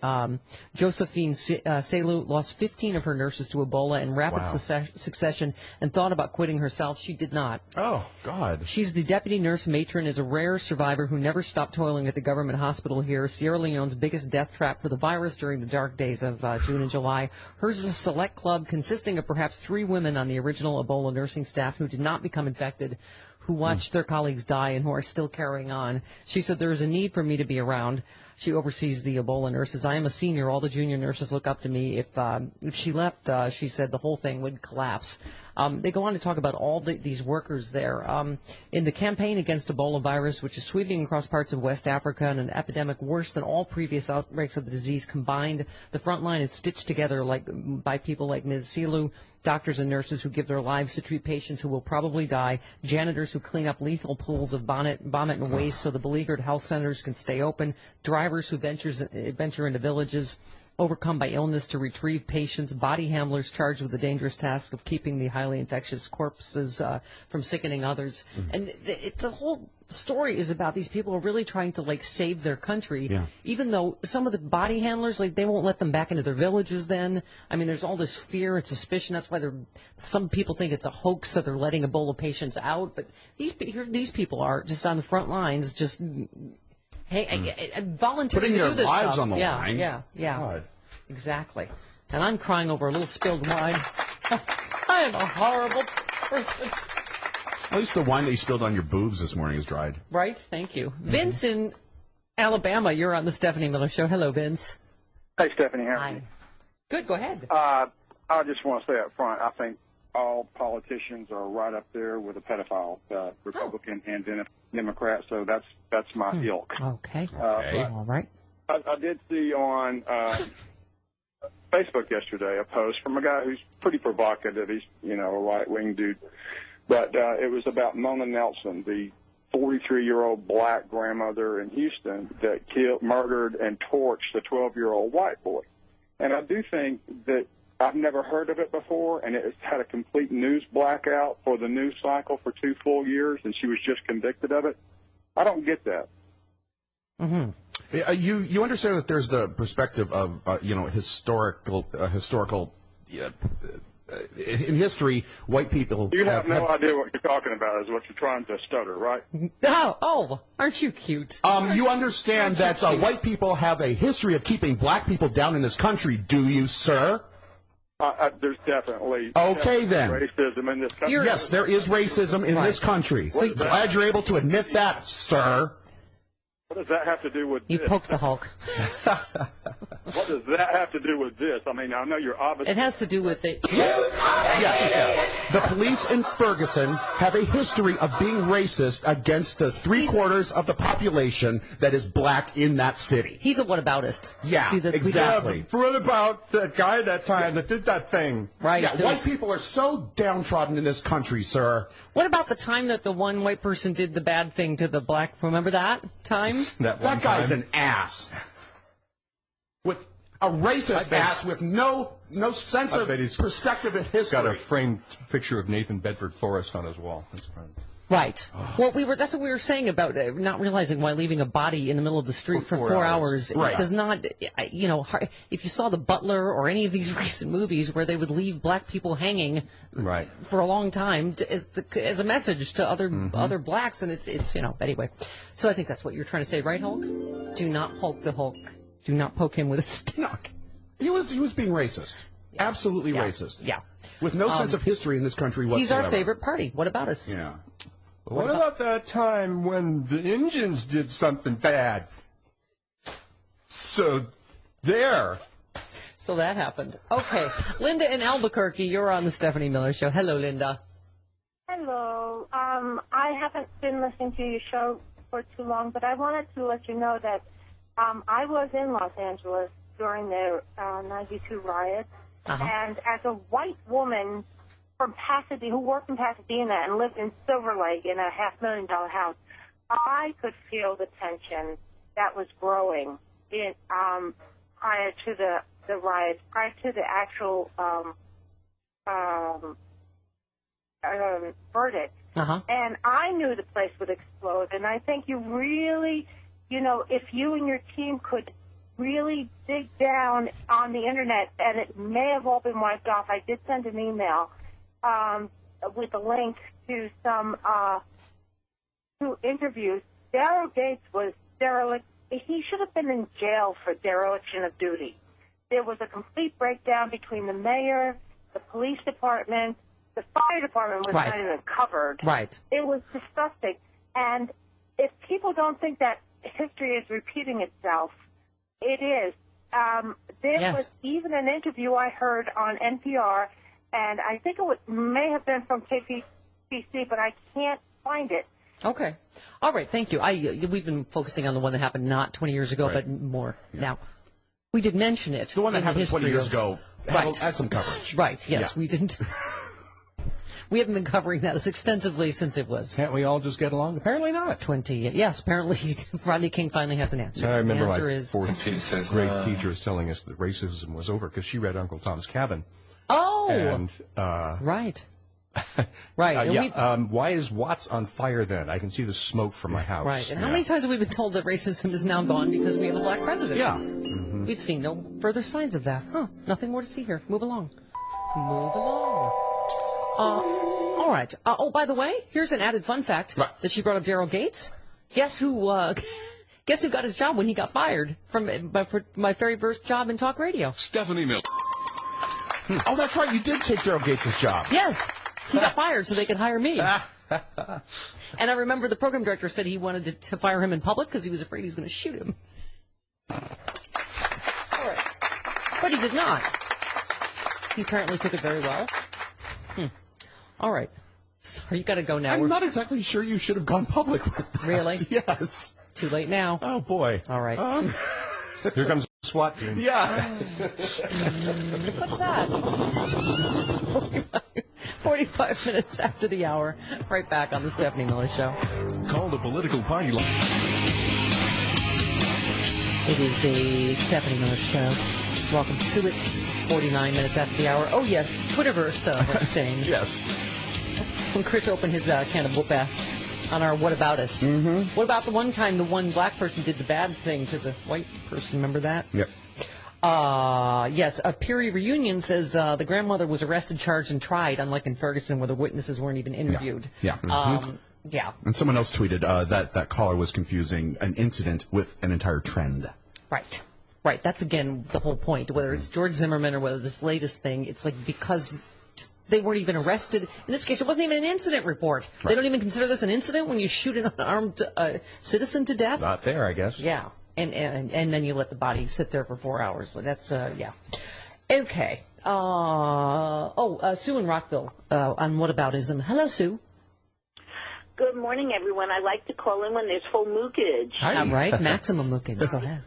Josephine Selu, lost 15 of her nurses to Ebola in rapid succession and thought about quitting herself. She did not. Oh, God. She's the deputy nurse matron, is a rare survivor who never stopped toiling at the government hospital here, Sierra Leone's biggest death trap for the virus during the dark days of June and July. Hers is a select club consisting of perhaps 3 women on the original Ebola nursing staff who did not become infected, who watched their colleagues die and who are still carrying on. She said, there is a need for me to be around. She oversees the Ebola nurses. I am a senior. All the junior nurses look up to me. If she left, she said the whole thing would collapse. They go on to talk about all these workers there. In the campaign against Ebola virus, which is sweeping across parts of West Africa and an epidemic worse than all previous outbreaks of the disease combined, the front line is stitched together by people like Ms. Selu, doctors and nurses who give their lives to treat patients who will probably die, janitors who clean up lethal pools of vomit and waste so the beleaguered health centers can stay open, drivers who venture into villages overcome by illness to retrieve patients, body handlers charged with the dangerous task of keeping the highly infectious corpses from sickening others. And the whole story is about these people who are really trying to, save their country, even though some of the body handlers, they won't let them back into their villages then. I mean, there's all this fear and suspicion. That's why some people think it's a hoax that they're letting Ebola patients out. But these people are just on the front lines, just volunteering putting to their do this lives stuff. on the line. Yeah. God. Exactly. And I'm crying over a little spilled wine. I am a horrible person. At least the wine that you spilled on your boobs this morning is dried. Right? Thank you. Vince in Alabama, you're on the Stephanie Miller Show. Hello, Vince. Hey, Stephanie. How are you? Good, go ahead. I just want to say up front, I think all politicians are right up there with a pedophile, Republican and Democrat, so that's my ilk. Okay. All right. I did see on Facebook yesterday a post from a guy who's pretty provocative. He's, a right-wing dude. But it was about Mona Nelson, the 43-year-old black grandmother in Houston that murdered and torched a 12-year-old white boy. And I do think that I've never heard of it before, and it's had a complete news blackout for the news cycle for 2 full years, and she was just convicted of it. I don't get that. Mm-hmm. You understand that there's the perspective of historical. In history, white people. You have no idea what you're talking about, is what you're trying to stutter, right? Oh, aren't you cute? You understand that white people have a history of keeping black people down in this country, do you, sir? There's definitely racism in this country. Yes, there is racism in this country. So glad you're able to admit that, sir. What does that have to do with You this? poked the Hulk. What does that have to do with this? I mean, I know you're obviously... It has to do with it. Yes. The police in Ferguson have a history of being racist against the 3/4 of the population that is black in that city. He's a whataboutist. Yeah, exactly. What about that guy that time that did that thing? Right. Yeah, white people are so downtrodden in this country, sir. What about the time that the one white person did the bad thing to the black? Remember that time? That guy's an ass. With a racist ass with no sense of perspective of history. He's got a framed picture of Nathan Bedford Forrest on his wall. That's right. Right. Well, that's what we were saying about not realizing why leaving a body in the middle of the street for 4 hours does not, if you saw The Butler or any of these recent movies where they would leave black people hanging for a long time as a message to other blacks, and it's anyway. So I think that's what you're trying to say, right, Hulk? Do not Hulk the Hulk. Do not poke him with a stick. He was being racist. Yeah. Absolutely racist. Yeah. With no sense of history in this country whatsoever. He's our favorite party. What about us? Yeah. What about that time when the Indians did something bad? So that happened. Okay. Linda in Albuquerque, you're on the Stephanie Miller Show. Hello, Linda. Hello. I haven't been listening to your show for too long, but I wanted to let you know that I was in Los Angeles during the 92 riots, and as a white woman from Pasadena, who worked in Pasadena and lived in Silver Lake in a $500,000 house, I could feel the tension that was growing prior to the riots, prior to the actual verdict. And I knew the place would explode, and I think you really, if you and your team could really dig down on the Internet, and it may have all been wiped off. I did send an email with a link to some two interviews. Daryl Gates was derelict. He should have been in jail for dereliction of duty. There was a complete breakdown between the mayor, the police department, the fire department was not even covered. Right. It was disgusting. And if people don't think that history is repeating itself, it is. There was even an interview I heard on NPR, and I think it may have been from KPCC, but I can't find it. Okay. All right. Thank you. We've been focusing on the one that happened not 20 years ago, but more now. We did mention it. The one that happened 20 years ago had some coverage. Right. Yes, we didn't. We haven't been covering that as extensively since it was. Can't we all just get along? Apparently not. 20. Yes, apparently Rodney King finally has an answer. I remember the answer my is fourth grade teacher was telling us that racism was over because she read Uncle Tom's Cabin. Oh. And right. Right. Why is Watts on fire then? I can see the smoke from my house. Right. And how many times have we been told that racism is now gone because we have a black president? Yeah. We've seen no further signs of that. Nothing more to see here. Move along. Move along. All right. By the way, here's an added fun fact that she brought up Daryl Gates. Guess who got his job when he got fired for my very first job in talk radio? Stephanie Miller. Oh, that's right. You did take Daryl Gates' job. Yes. He got fired so they could hire me. And I remember the program director said he wanted to fire him in public because he was afraid he was going to shoot him. All right. But he did not. He apparently took it very well. All right. Sorry, you got to go now. I'm not exactly sure you should have gone public with that. Really? Yes. Too late now. Oh, boy. All right. Here comes the SWAT team. Yeah. What's that? 45 minutes after the hour. Right back on the Stephanie Miller Show. Call the political party line. It is the Stephanie Miller Show. Welcome to it. 49 minutes after the hour. Oh, yes. Twitterverse, what's saying. Yes. When Chris opened his can of whoop-ass on our whataboutist. Mm-hmm. What about the one time the one black person did the bad thing to the white person? Remember that? Yep. Yes, a Peary reunion says the grandmother was arrested, charged, and tried, unlike in Ferguson where the witnesses weren't even interviewed. Yeah. Mm-hmm. Yeah. And someone else tweeted that caller was confusing an incident with an entire trend. Right. Right. That's, again, the whole point. Whether it's George Zimmerman or whether this latest thing, it's like because they weren't even arrested. In this case, it wasn't even an incident report. Right. They don't even consider this an incident when you shoot an unarmed citizen to death. Not there, I guess. Yeah. And then you let the body sit there for 4 hours. That's, yeah. Okay. Sue in Rockville on whataboutism. Hello, Sue. Good morning, everyone. I like to call in when there's full mookage. All right. Maximum mookage. Go ahead.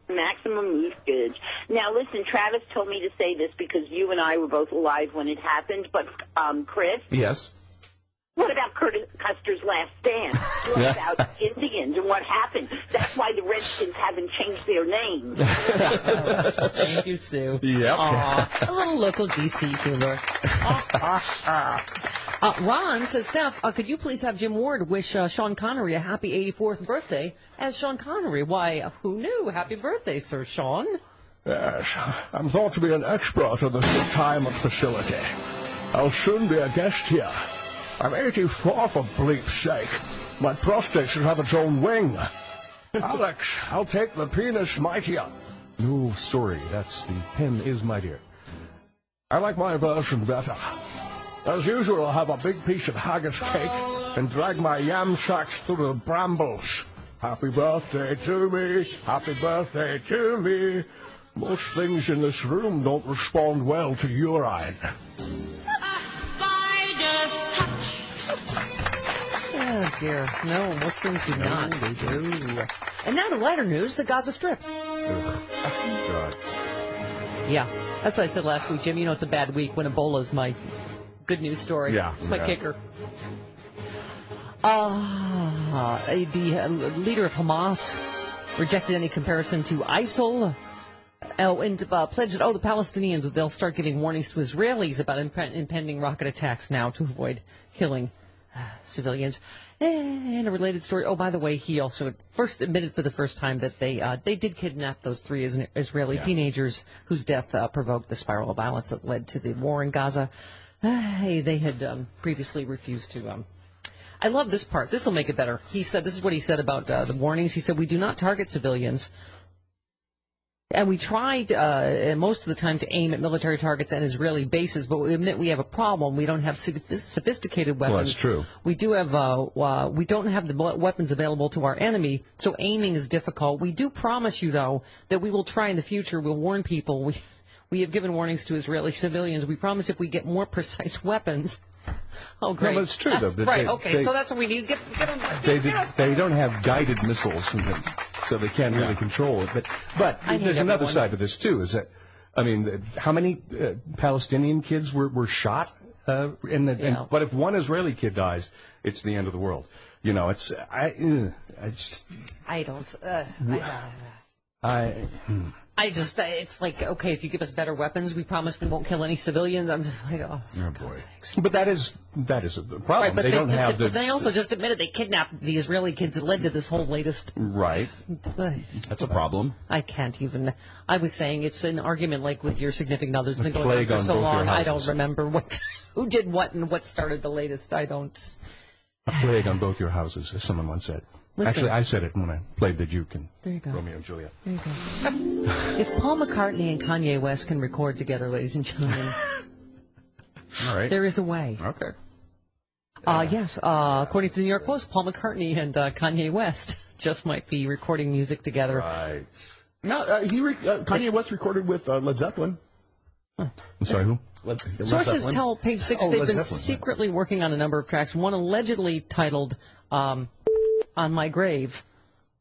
Maximum mookage. Now, listen, Travis told me to say this because you and I were both alive when it happened, but, Chris? Yes? What about Custer's last stand? What about Indians and what happened? That's why the Redskins haven't changed their name. Thank you, Sue. Yep. A little local D.C. humor. Ron says, Steph, could you please have Jim Ward wish Sean Connery a happy 84th birthday as Sean Connery? Why, who knew? Happy birthday, Sir Sean. Yes, I'm thought to be an expert in this retirement facility. I'll soon be a guest here. I'm 84 for bleep's sake. My prostate should have its own wing. Alex, I'll take the penis mightier. No, sorry, that's the pen is mightier. I like my version better. As usual, I'll have a big piece of haggis cake and drag my yam sacks through the brambles. Happy birthday to me, happy birthday to me. Most things in this room don't respond well to urine. Oh, dear. No, most things do not. They do. And now to lighter news, the Gaza Strip. God. Yeah, that's what I said last week, Jim. You know it's a bad week when Ebola's my good news story. Yeah. It's my kicker. The leader of Hamas rejected any comparison to ISIL. And pledged that, the Palestinians, they'll start giving warnings to Israelis about impending rocket attacks now to avoid killing civilians. And a related story. Oh, by the way, he also first admitted for the first time that they did kidnap those 3 Israeli teenagers whose death provoked the spiral of violence that led to the war in Gaza. They had previously refused to. I love this part. This will make it better. He said, this is what he said about the warnings. He said, we do not target civilians. And we tried most of the time to aim at military targets and Israeli bases, but we admit we have a problem. We don't have sophisticated weapons. Well, that's true. We do have we don't have the weapons available to our enemy, so aiming is difficult. We do promise you, though, that we will try in the future. We'll warn people. We have given warnings to Israeli civilians. We promise if we get more precise weapons. Oh, great. Well, it's true, though. So that's what we need. Get them. They don't have guided missiles, so they can't really control it. But there's another side to this, too, is that, I mean, how many Palestinian kids were shot? But if one Israeli kid dies, it's the end of the world. You know, it's... it's like, okay, if you give us better weapons, we promise we won't kill any civilians. I'm just like, oh boy. But that is the problem. Right, but they don't have but they also just admitted they kidnapped the Israeli kids that led to this whole latest. Right. That's a problem. I can't even. I was saying it's an argument like with your significant others. Been going on for so long. I don't remember who did what and what started the latest. I don't. A plague on both your houses, as someone once said. Listen. Actually, I said it when I played the Duke in Romeo and Juliet. There you go. If Paul McCartney and Kanye West can record together, ladies and gentlemen, all right, there is a way. Okay. Yes, according to the New York Post, Paul McCartney and Kanye West just might be recording music together. Right. No, Kanye West recorded with Led Zeppelin. I'm sorry, who? Sources tell Page 6 they've been secretly working on a number of tracks, one allegedly titled On My Grave.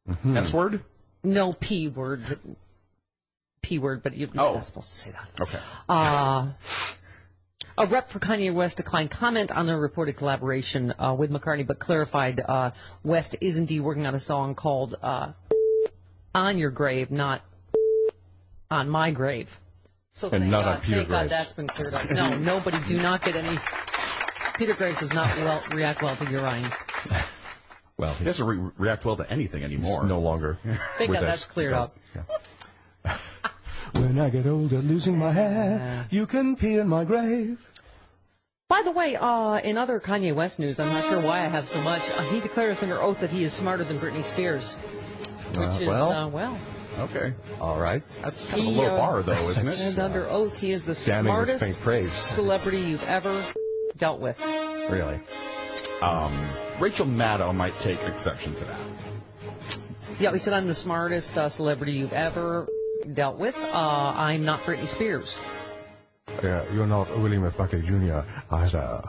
Mm-hmm. S-word? No, P-word. P-word, but you're not supposed to say that. Okay. A rep for Kanye West declined comment on the reported collaboration with McCartney, but clarified West is indeed working on a song called On Your Grave, not On My Grave. So and not on Peter thank God that's been cleared up. No, nobody, do not get any. Peter Graves does not react well to urine. Well, he doesn't react well to anything anymore. He's no longer. Thank God that's cleared up. Yeah. When I get older, losing my hair, you can pee in my grave. By the way, in other Kanye West news, I'm not sure why I have so much. He declares under oath that he is smarter than Britney Spears. Which is, well. Okay. All right. That's kind of a low bar, though, isn't it? And under oath, he is the smartest celebrity you've ever dealt with. Really? Rachel Maddow might take exception to that. Yeah, he said, I'm the smartest celebrity you've ever dealt with. I'm not Britney Spears. You're not William F. Buckley Jr. either.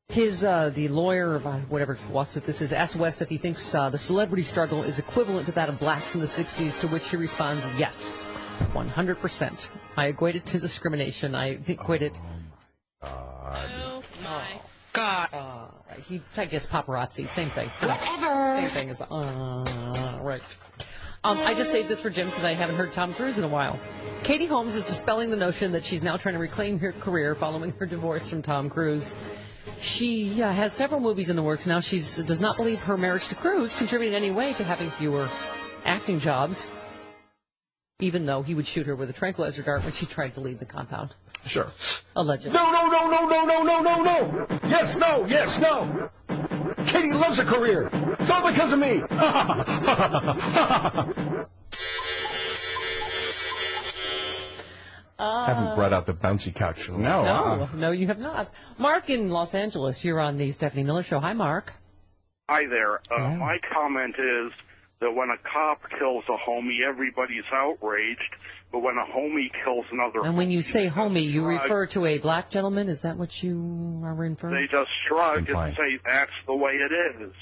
The lawyer, whatever this is, asked West if he thinks the celebrity struggle is equivalent to that of blacks in the 60s, to which he responds, yes, 100%. I equate it to discrimination. I equate it... Oh, my God. I guess paparazzi, same thing. Whatever. Same thing as right. I just saved this for Jim because I haven't heard Tom Cruise in a while. Katie Holmes is dispelling the notion that she's now trying to reclaim her career following her divorce from Tom Cruise. She has several movies in the works now. She does not believe her marriage to Cruise contributed in any way to having fewer acting jobs, even though he would shoot her with a tranquilizer dart when she tried to leave the compound. Sure. Allegedly. No. Yes, no. Katie loves a career. It's all because of me. Haven't brought out the bouncy couch. No, you have not. Mark in Los Angeles, you're on the Stephanie Miller Show. Hi, Mark. Hi there. My comment is that when a cop kills a homie, everybody's outraged, but when a homie kills another And when you say homie, you refer to a black gentleman? Is that what you are inferring? They just shrug and say, that's the way it is.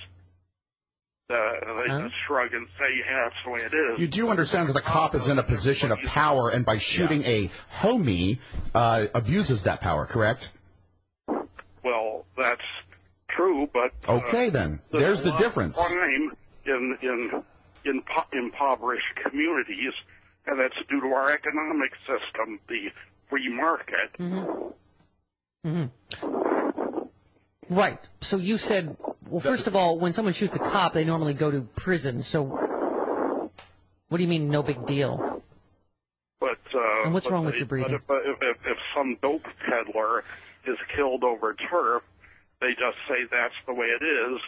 They just shrug and say, yeah, that's the way it is. You do understand that the cop is in a position of power, and by shooting a homie, abuses that power, correct? Well, that's true, but... okay, then. There's the difference. Crime in impoverished communities, and that's due to our economic system, the free market. Right. So you said, well, first of all, when someone shoots a cop, they normally go to prison. So what do you mean, no big deal? But and what's wrong with your breathing? But if some dope peddler is killed over turf, they just say that's the way it is.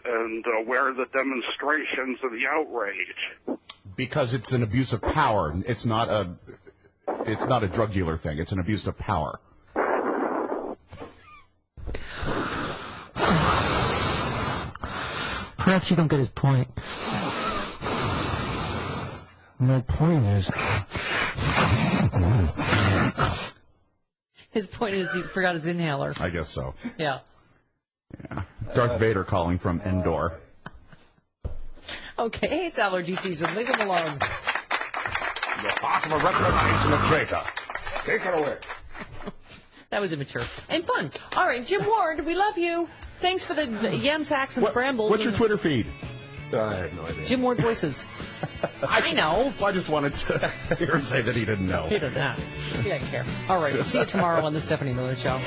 And where are the demonstrations of the outrage? Because it's an abuse of power. It's not a drug dealer thing. It's an abuse of power. Perhaps you don't get his point. My point is... His point is he forgot his inhaler. I guess so. Yeah. Darth Vader calling from Endor. Okay, it's allergy season. Leave him alone. You're part of a reprobation of traitor. Take her away. That was immature. And fun. All right, Jim Ward, we love you. Thanks for the yam sacks and brambles. What's your Twitter feed? I have no idea. Jim Ward Voices. I know. I just wanted to hear him say that he didn't know. He didn't know. He didn't care. All right, we'll see you tomorrow on the Stephanie Miller Show.